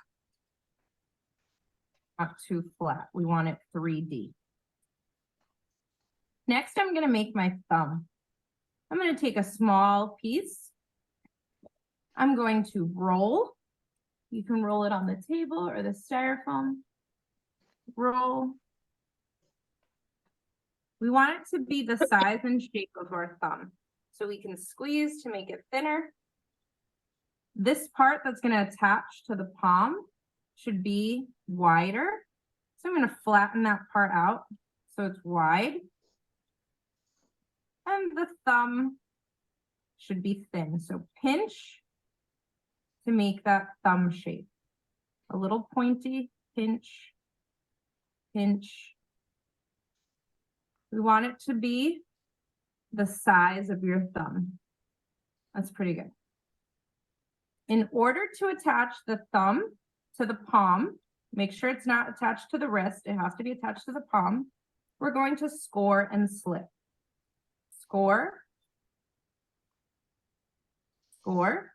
Not too flat. We want it 3D. Next, I'm going to make my thumb. I'm going to take a small piece. I'm going to roll. You can roll it on the table or the styrofoam. Roll. We want it to be the size and shape of our thumb. So we can squeeze to make it thinner. This part that's going to attach to the palm should be wider. So I'm going to flatten that part out so it's wide. And the thumb should be thin. So pinch to make that thumb shape. A little pointy, pinch, pinch. We want it to be the size of your thumb. That's pretty good. In order to attach the thumb to the palm, make sure it's not attached to the wrist. It has to be attached to the palm. We're going to score and slip. Score. Score.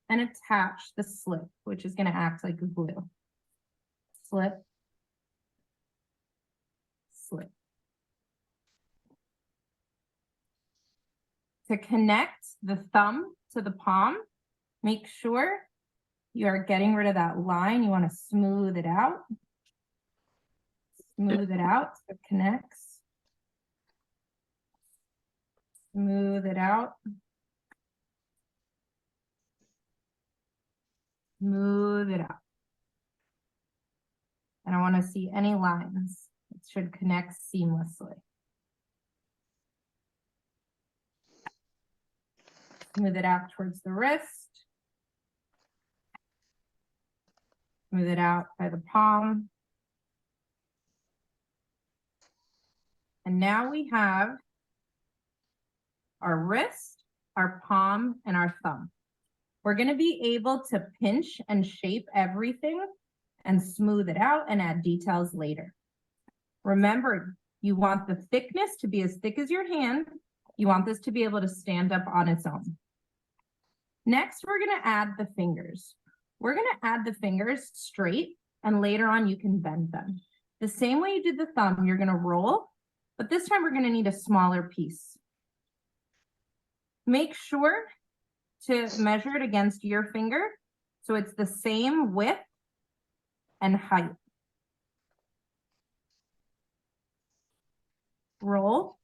And attach the slip, which is going to act like a glue. Slip. Slip. To connect the thumb to the palm, make sure you are getting rid of that line. You want to smooth it out. Smooth it out so it connects. Smooth it out. Smooth it out. I don't want to see any lines. It should connect seamlessly. Smooth it out towards the wrist. Smooth it out by the palm. And now we have our wrist, our palm, and our thumb. We're going to be able to pinch and shape everything and smooth it out and add details later. Remember, you want the thickness to be as thick as your hand. You want this to be able to stand up on its own. Next, we're going to add the fingers. We're going to add the fingers straight, and later on you can bend them. The same way you did the thumb, you're going to roll, but this time we're going to need a smaller piece. Make sure to measure it against your finger so it's the same width and height. Roll.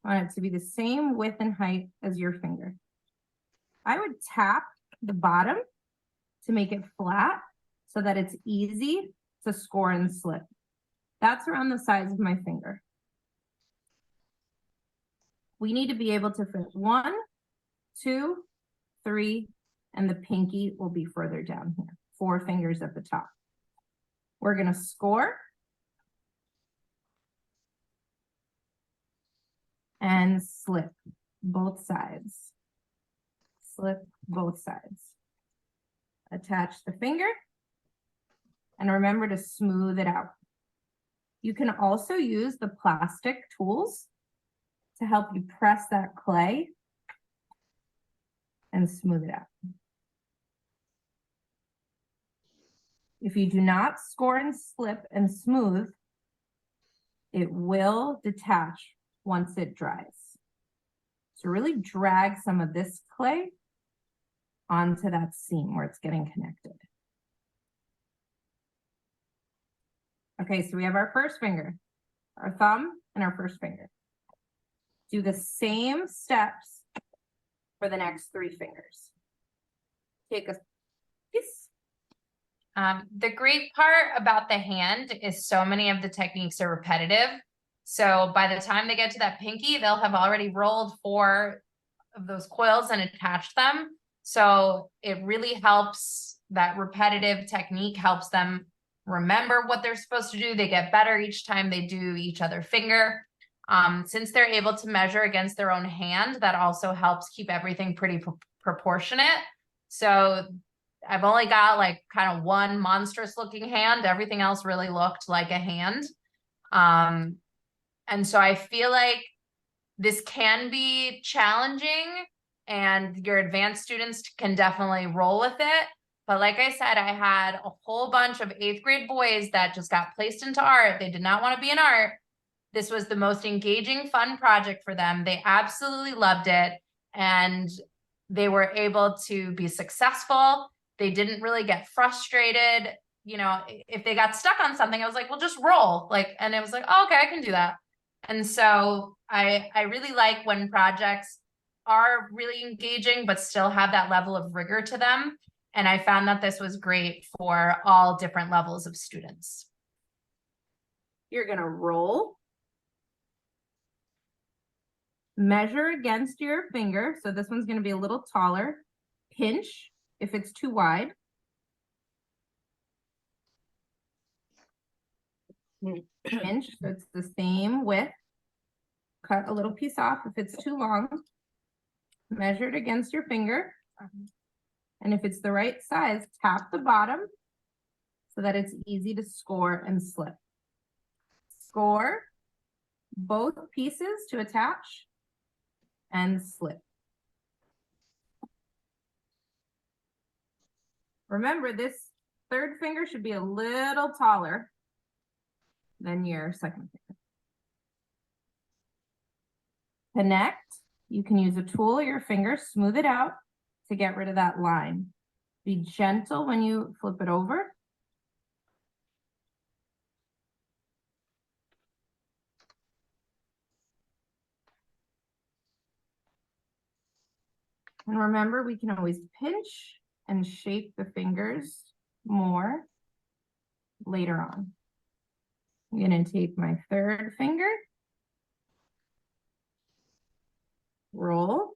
I want it to be the same width and height as your finger. I would tap the bottom to make it flat so that it's easy to score and slip. That's around the size of my finger. We need to be able to fit 1, 2, 3, and the pinky will be further down here. 4 fingers at the top. We're going to score and slip both sides. Slip both sides. Attach the finger and remember to smooth it out. You can also use the plastic tools to help you press that clay and smooth it out. If you do not score and slip and smooth, it will detach once it dries. So really drag some of this clay onto that seam where it's getting connected. Okay, so we have our first finger, our thumb, and our first finger. Do the same steps for the next 3 fingers. Take a piece. The great part about the hand is so many of the techniques are repetitive. So by the time they get to that pinky, they'll have already rolled 4 of those coils and attached them. So it really helps. That repetitive technique helps them remember what they're supposed to do. They get better each time they do each other finger. Since they're able to measure against their own hand, that also helps keep everything pretty proportionate. So I've only got like kind of one monstrous looking hand. Everything else really looked like a hand. And so I feel like this can be challenging and your advanced students can definitely roll with it. But like I said, I had a whole bunch of 8th grade boys that just got placed into art. They did not want to be in art. This was the most engaging, fun project for them. They absolutely loved it. And they were able to be successful. They didn't really get frustrated. You know, if they got stuck on something, I was like, well, just roll. Like, and it was like, oh, okay, I can do that. And so I really like when projects are really engaging, but still have that level of rigor to them. And I found that this was great for all different levels of students. You're gonna roll. Measure against your finger. So this one's gonna be a little taller. Pinch if it's too wide. Pinch, so it's the same width. Cut a little piece off if it's too long. Measure it against your finger. And if it's the right size, tap the bottom so that it's easy to score and slip. Score both pieces to attach and slip. Remember, this 3rd finger should be a little taller than your 2nd finger. Connect. You can use a tool or your finger, smooth it out to get rid of that line. Be gentle when you flip it over. And remember, we can always pinch and shape the fingers more later on. I'm going to take my 3rd finger, roll,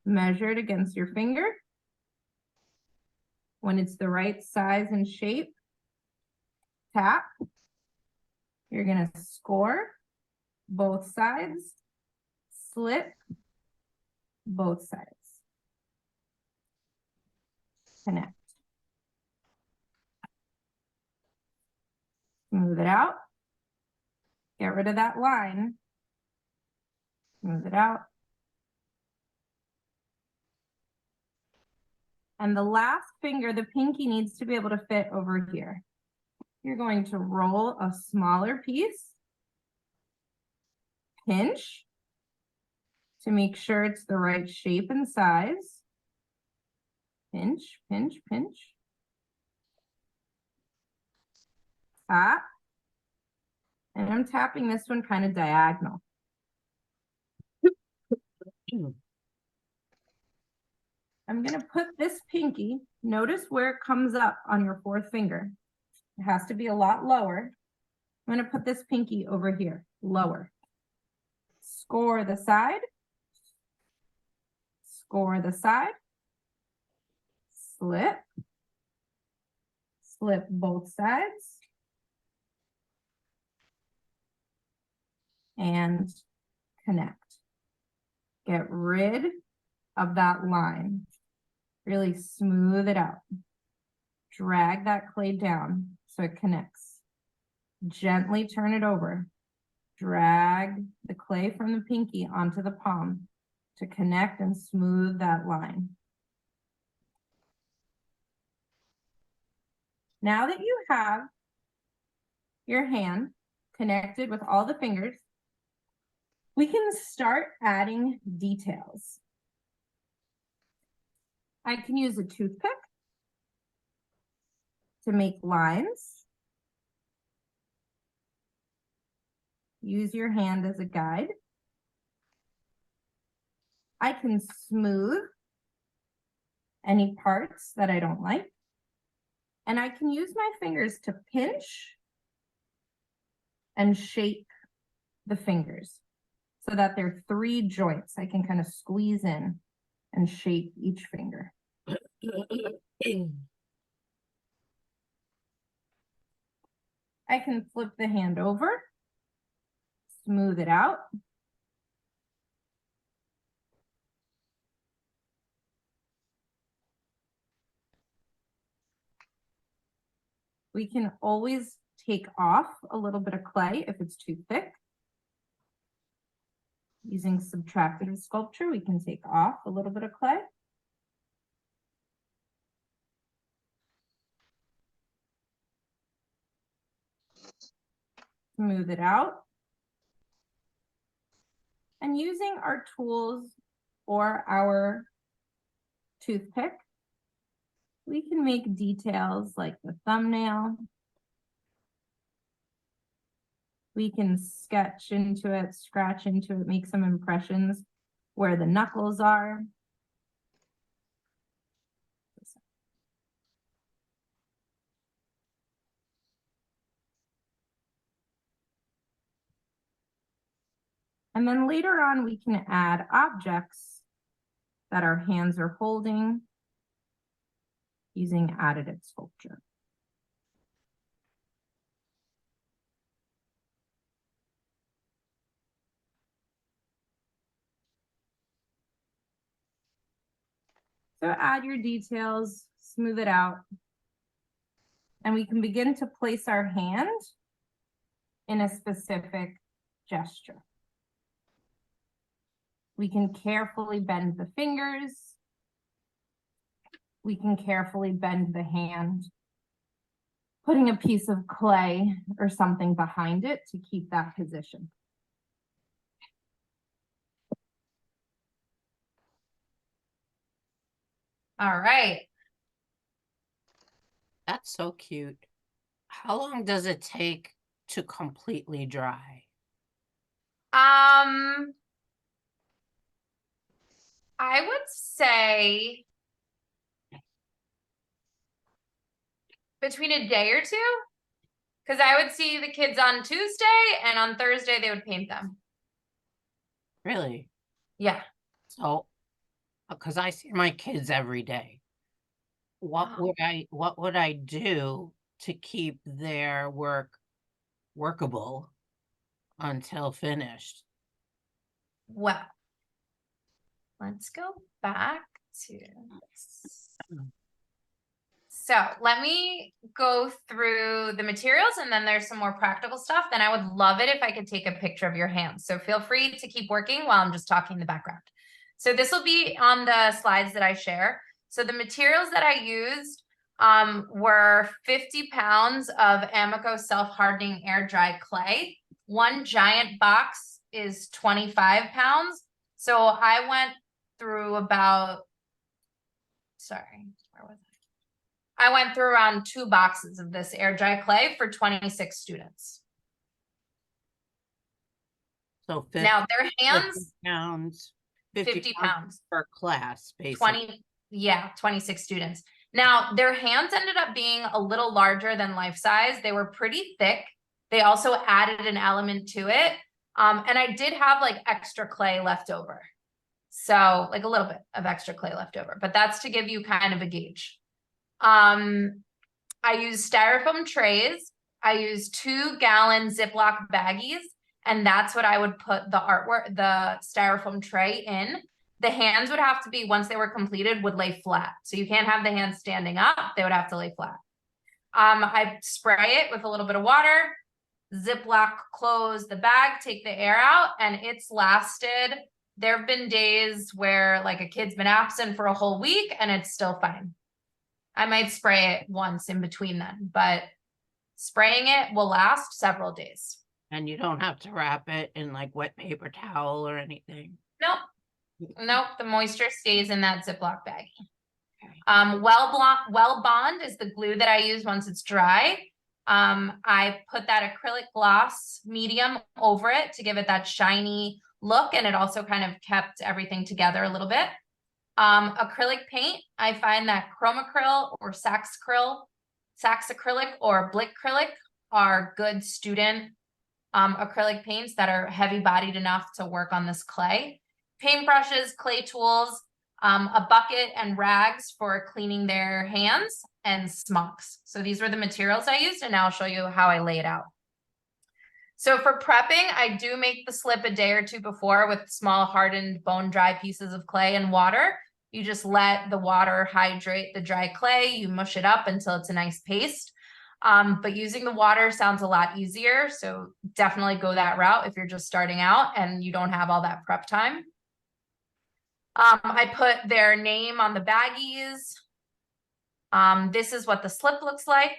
measure it against your finger. When it's the right size and shape, tap. You're going to score both sides, slip both sides. Connect. Smooth it out. Get rid of that line. Smooth it out. And the last finger, the pinky, needs to be able to fit over here. You're going to roll a smaller piece. Pinch to make sure it's the right shape and size. Pinch, pinch, pinch. Tap. And I'm tapping this one kind of diagonal. I'm going to put this pinky, notice where it comes up on your 4th finger. It has to be a lot lower. I'm going to put this pinky over here, lower. Score the side. Score the side. Slip. Slip both sides. And connect. Get rid of that line. Really smooth it out. Drag that clay down so it connects. Gently turn it over. Drag the clay from the pinky onto the palm to connect and smooth that line. Now that you have your hand connected with all the fingers, we can start adding details. I can use a toothpick to make lines. Use your hand as a guide. I can smooth any parts that I don't like. And I can use my fingers to pinch and shape the fingers so that they're 3 joints. I can kind of squeeze in and shape each finger. I can flip the hand over, smooth it out. We can always take off a little bit of clay if it's too thick. Using subtractive sculpture, we can take off a little bit of clay. Smooth it out. And using our tools or our toothpick, we can make details like the thumbnail. We can sketch into it, scratch into it, make some impressions where the knuckles are. And then later on, we can add objects that our hands are holding using additive sculpture. So add your details, smooth it out, and we can begin to place our hand in a specific gesture. We can carefully bend the fingers. We can carefully bend the hand, putting a piece of clay or something behind it to keep that position. All right. That's so cute. How long does it take to completely dry? I would say between a day or two, because I would see the kids on Tuesday and on Thursday they would paint them. Really? Yeah. So, because I see my kids every day. What would I do to keep their work workable until finished? Well, let's go back to this. So let me go through the materials and then there's some more practical stuff. Then I would love it if I could take a picture of your hands. So feel free to keep working while I'm just talking in the background. So this will be on the slides that I share. So the materials that I used were 50 pounds of Amico self-hardening air dry clay. One giant box is 25 pounds. So I went through about, sorry, where was I? I went through around 2 boxes of this air dry clay for 26 students. So 50, Now their 50 hands, pounds, 50 pounds. per class, basically. 20, yeah, 26 students. Now their hands ended up being a little larger than life size. They were pretty thick. They also added an element to it. And I did have like extra clay left over. So like a little bit of extra clay left over, but that's to give you kind of a gauge. I used styrofoam trays. I used 2-gallon Ziploc baggies, and that's what I would put the artwork, the styrofoam tray in. The hands would have to be, once they were completed, would lay flat. So you can't have the hands standing up, they would have to lay flat. I spray it with a little bit of water, Ziploc close the bag, take the air out, and it's lasted. There have been days where like a kid's been absent for a whole week and it's still fine. I might spray it once in between then, but spraying it will last several days. And you don't have to wrap it in like wet paper towel or anything. Nope. Nope. The moisture stays in that Ziploc baggie. Well Bond is the glue that I use once it's dry. I put that acrylic gloss medium over it to give it that shiny look, and it also kind of kept everything together a little bit. Acrylic paint, I find that chromacryl or Sax acrylic or Blick acrylic are good student acrylic paints that are heavy bodied enough to work on this clay. Paintbrushes, clay tools, a bucket and rags for cleaning their hands, and smocks. So these were the materials I used, and now I'll show you how I lay it out. So for prepping, I do make the slip a day or two before with small hardened bone dry pieces of clay and water. You just let the water hydrate the dry clay, you mush it up until it's a nice paste. But using the water sounds a lot easier, so definitely go that route if you're just starting out and you don't have all that prep time. I put their name on the baggies. This is what the slip looks like.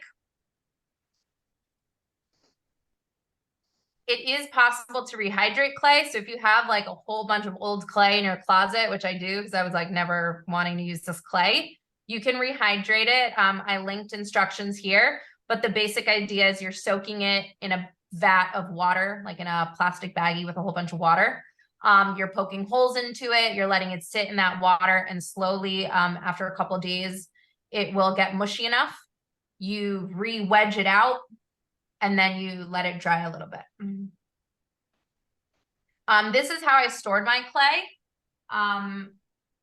It is possible to rehydrate clay. So if you have like a whole bunch of old clay in your closet, which I do because I was like never wanting to use this clay, you can rehydrate it. I linked instructions here, but the basic idea is you're soaking it in a vat of water, like in a plastic baggie with a whole bunch of water. You're poking holes into it, you're letting it sit in that water, and slowly, after a couple of days, it will get mushy enough. You re-wedge it out, and then you let it dry a little bit. This is how I stored my clay. I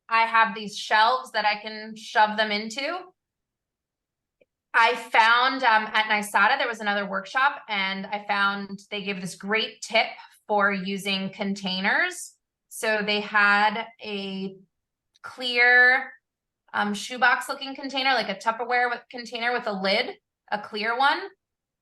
have these shelves that I can shove them into. I found at NYSATA, there was another workshop, and I found they gave this great tip for using containers. So they had a clear shoebox looking container, like a Tupperware container with a lid, a clear one.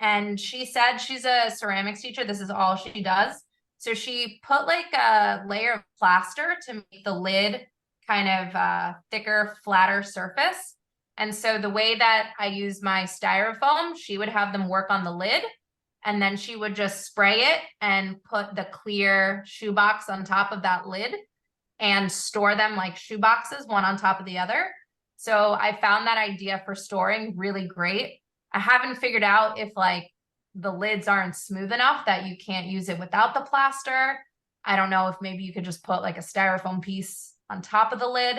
And she said she's a ceramics teacher. This is all she does. So she put like a layer of plaster to make the lid kind of thicker, flatter surface. And so the way that I use my styrofoam, she would have them work on the lid, and then she would just spray it and put the clear shoebox on top of that lid and store them like shoe boxes, one on top of the other. So I found that idea for storing really great. I haven't figured out if like the lids aren't smooth enough that you can't use it without the plaster. I don't know if maybe you could just put like a styrofoam piece on top of the lid,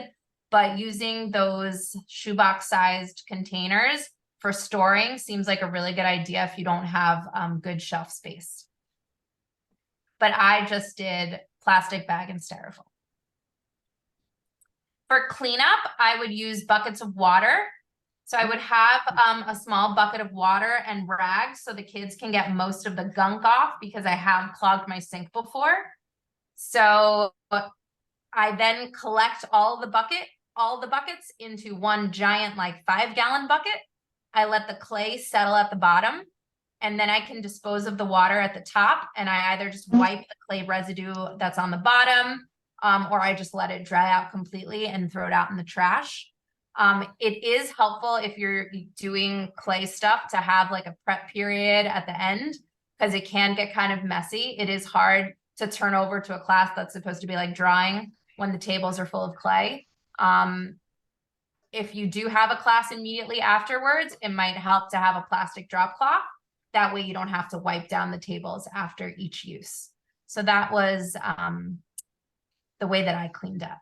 but using those shoebox sized containers for storing seems like a really good idea if you don't have good shelf space. But I just did plastic bag and styrofoam. For cleanup, I would use buckets of water. So I would have a small bucket of water and rags so the kids can get most of the gunk off, because I have clogged my sink before. So I then collect all the buckets into one giant like 5-gallon bucket. I let the clay settle at the bottom, and then I can dispose of the water at the top, and I either just wipe the clay residue that's on the bottom, or I just let it dry out completely and throw it out in the trash. It is helpful if you're doing clay stuff to have like a prep period at the end, because it can get kind of messy. It is hard to turn over to a class that's supposed to be like drawing when the tables are full of clay. If you do have a class immediately afterwards, it might help to have a plastic drop cloth. That way you don't have to wipe down the tables after each use. So that was the way that I cleaned up.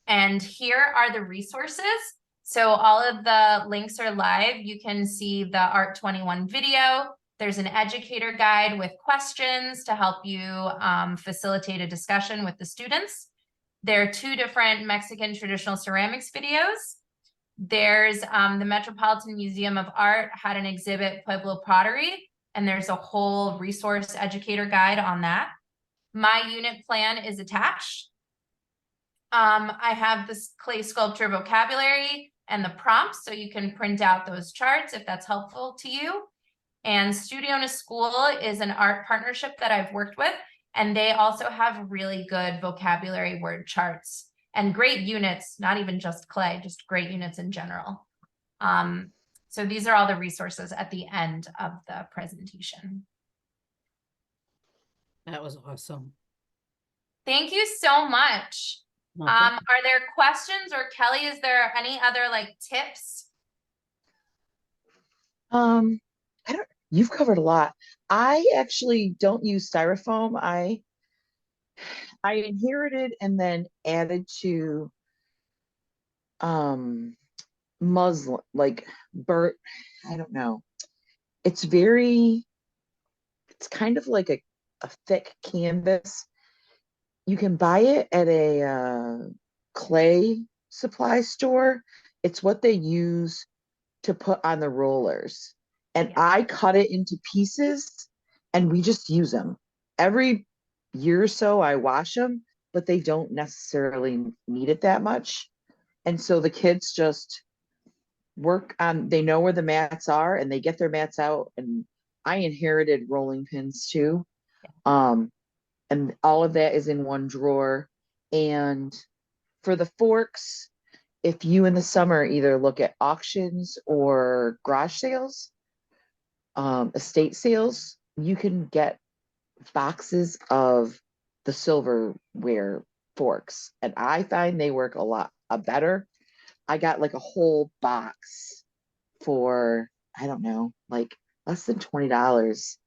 And here are the resources. So all of the links are live. You can see the Art 21 video. There's an educator guide with questions to help you facilitate a discussion with the students. There are 2 different Mexican traditional ceramics videos. There's the Metropolitan Museum of Art had an exhibit, Pueblo Pottery, and there's a whole resource educator guide on that. My unit plan is attached. I have this clay sculpture vocabulary and the prompts, so you can print out those charts if that's helpful to you. And Studio in a School is an art partnership that I've worked with, and they also have really good vocabulary word charts and great units, not even just clay, just great units in general. So these are all the resources at the end of the presentation. That was awesome. Thank you so much. Are there questions, or Kelly, is there any other like tips? You've covered a lot. I actually don't use styrofoam. I inherited and then added to muslin, like I don't know. it's kind of like a thick canvas. You can buy it at a clay supply store. It's what they use to put on the rollers. And Yeah. I cut it into pieces and we just use them. Every year or so I wash them, but they don't necessarily need it that much. And so the kids just work on, they know where the mats are and they get their mats out. And I inherited rolling pins too. And all of that is in one drawer. And for the forks, if you in the summer either look at auctions or garage sales, estate sales, you can get boxes of the silverware forks. And I find they work a lot better. I got like a whole box for, I don't know, like less than $20.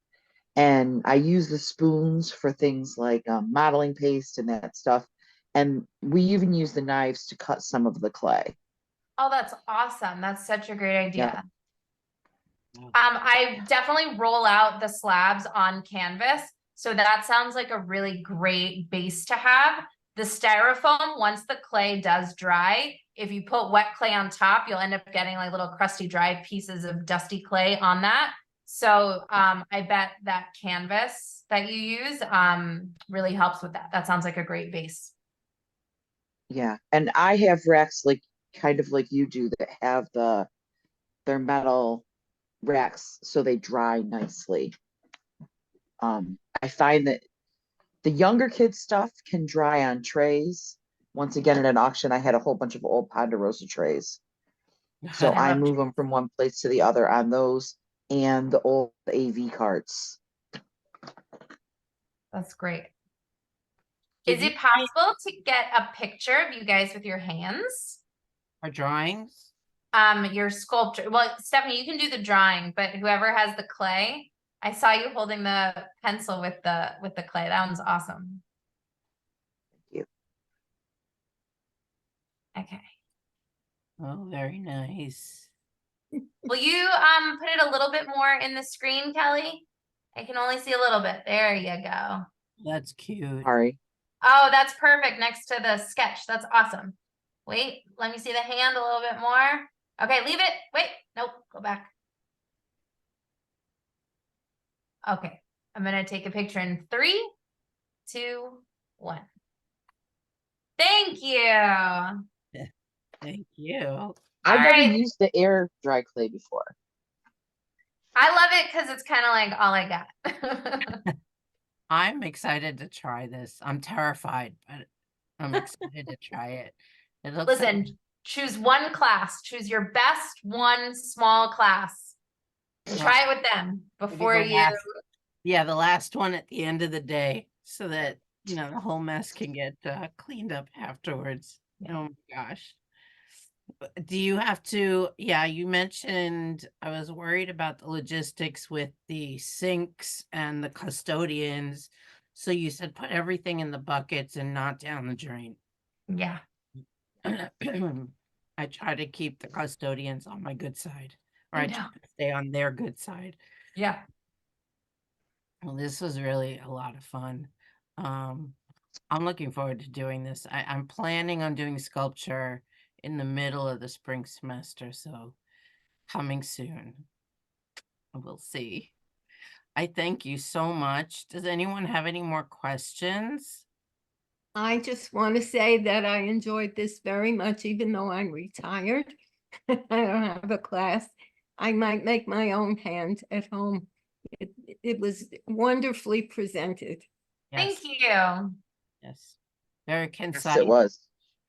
And I use the spoons for things like modeling paste and that stuff. And we even use the knives to cut some of the clay. Oh, that's awesome. That's such a great idea. Yeah. I definitely roll out the slabs on canvas. So that sounds like a really great base to have. The styrofoam, once the clay does dry, if you put wet clay on top, you'll end up getting like little crusty, dry pieces of dusty clay on that. So I bet that canvas that you use really helps with that. That sounds like a great base. Yeah. And I have racks like kind of like you do that have their metal racks so they dry nicely. I find that the younger kids stuff can dry on trays. Once again, at an auction, I had a whole bunch of old Ponderosa trays. So I I love move them from one place to the other on those and the old AV carts. That's great. Did Is you it possible to get a picture of you guys with your hands? Our drawings? Your sculpture. Well, Stephanie, you can do the drawing, but whoever has the clay, I saw you holding the pencil with the clay. That one's awesome. Thank you. Okay. Oh, very nice. Will you put it a little bit more in the screen, Kelly? I can only see a little bit. There you go. That's cute. Sorry. Oh, that's perfect next to the sketch. That's awesome. Wait, let me see the hand a little bit more. Okay, leave it. Wait, nope, go back. Okay, I'm gonna take a picture in 3, 2, 1. Thank you. Thank you. I've never right. used the air dry clay before. I love it because it's kind of like all I got. I'm excited to try this. I'm terrified, but I'm excited to try it. It looks like Listen, choose one class. Choose your best one small class. And try it with them maybe before the you. yeah, the last one at the end of the day, so that the whole mess can get cleaned up afterwards. Yeah. Oh my gosh. Do you have to, yeah, you mentioned I was worried about the logistics with the sinks and the custodians. So you said put everything in the buckets and not down the drain. Yeah. I try to keep the custodians on my good side, or I I try know. to stay on their good side. Yeah. Well, this was really a lot of fun. I'm looking forward to doing this. I'm planning on doing sculpture in the middle of the spring semester, so coming soon. We'll see. I thank you so much. Does anyone have any more questions? I just want to say that I enjoyed this very much, even though I'm retired. I don't have a class. I might make my own hand at home. It was wonderfully presented. Yes, Thank you. yes. Very Yes, concise, it was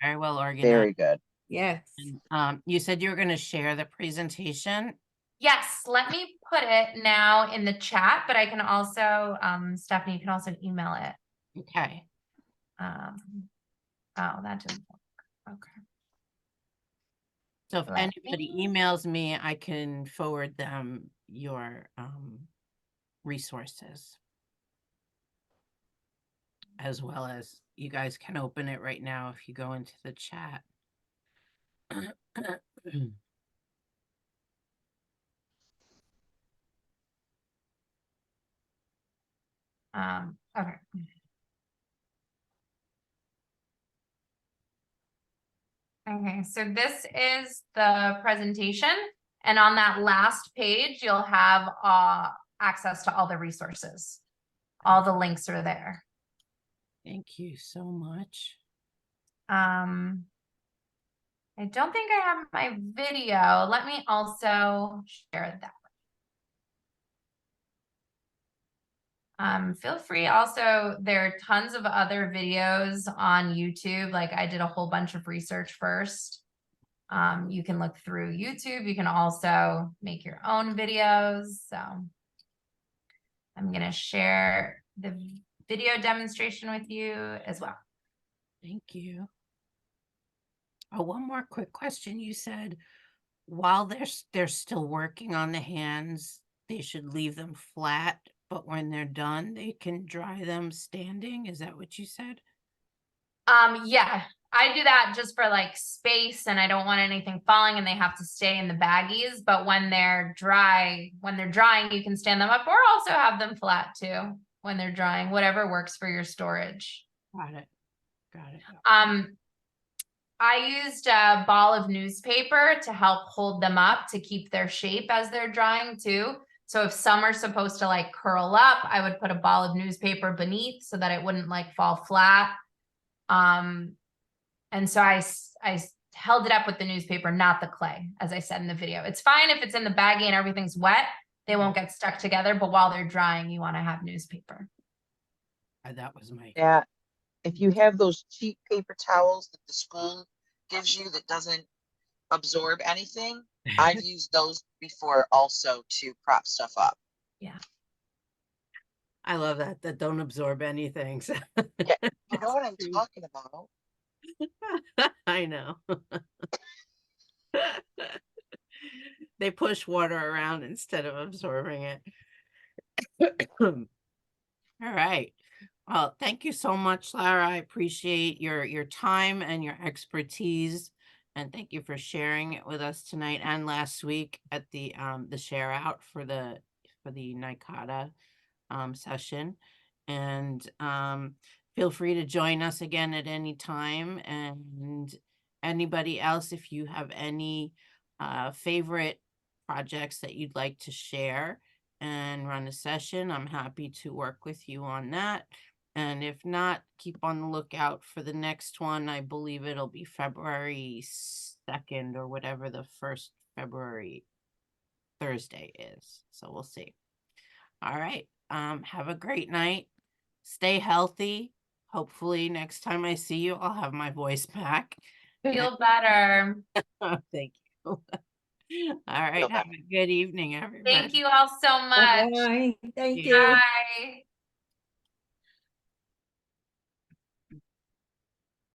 very well organized. very good. Yes. And, you said you were going to share the presentation. Yes, let me put it now in the chat, but I can also, Stephanie, you can also email it. Okay. Oh, that didn't work. Okay. So if Let anybody me- emails me, I can forward them your resources. As well as you guys can open it right now if you go into the chat. Okay. Okay, so this is the presentation, and on that last page, you'll have access to all the resources. All the links are there. Thank you so much. I don't think I have my video. Let me also share that. Feel free also, there are tons of other videos on YouTube. Like I did a whole bunch of research first. You can look through YouTube. You can also make your own videos. So I'm going to share the video demonstration with you as well. Thank you. Oh, one more quick question. You said while they're still working on the hands, they should leave them flat, but when they're done, they can dry them standing. Is that what you said? Yeah, I do that just for like space, and I don't want anything falling, and they have to stay in the baggies. But when they're drying, you can stand them up or also have them flat too when they're drying, whatever works for your storage. Got it. Got it. I used a ball of newspaper to help hold them up to keep their shape as they're drying too. So if some are supposed to like curl up, I would put a ball of newspaper beneath so that it wouldn't like fall flat. And so I held it up with the newspaper, not the clay, as I said in the video. It's fine if it's in the baggie and everything's wet, they won't get stuck together, but while they're drying, you want to have newspaper. That was my. Yeah. If you have those cheap paper towels that the school gives you that doesn't absorb anything, I've used those before also to prop stuff up. Yeah. I love that. That don't absorb anything. So. Yeah, you know what I'm talking about. I know. They push water around instead of absorbing it. All right. Well, thank you so much, Lara. I appreciate your time and your expertise, and thank you for sharing it with us tonight and last week at the share out for the NYCATA session. And feel free to join us again at any time. And anybody else, if you have any favorite projects that you'd like to share and run a session, I'm happy to work with you on that. And if not, keep on the lookout for the next one. I believe it'll be February 2nd or whatever the first February Thursday is. So we'll see. All right. Have a great night. Stay healthy. Hopefully next time I see you, I'll have my voice back. Feel better. Thank you. All right. Have a good evening, everybody. Thank you all so much. Bye. Thank you. Bye.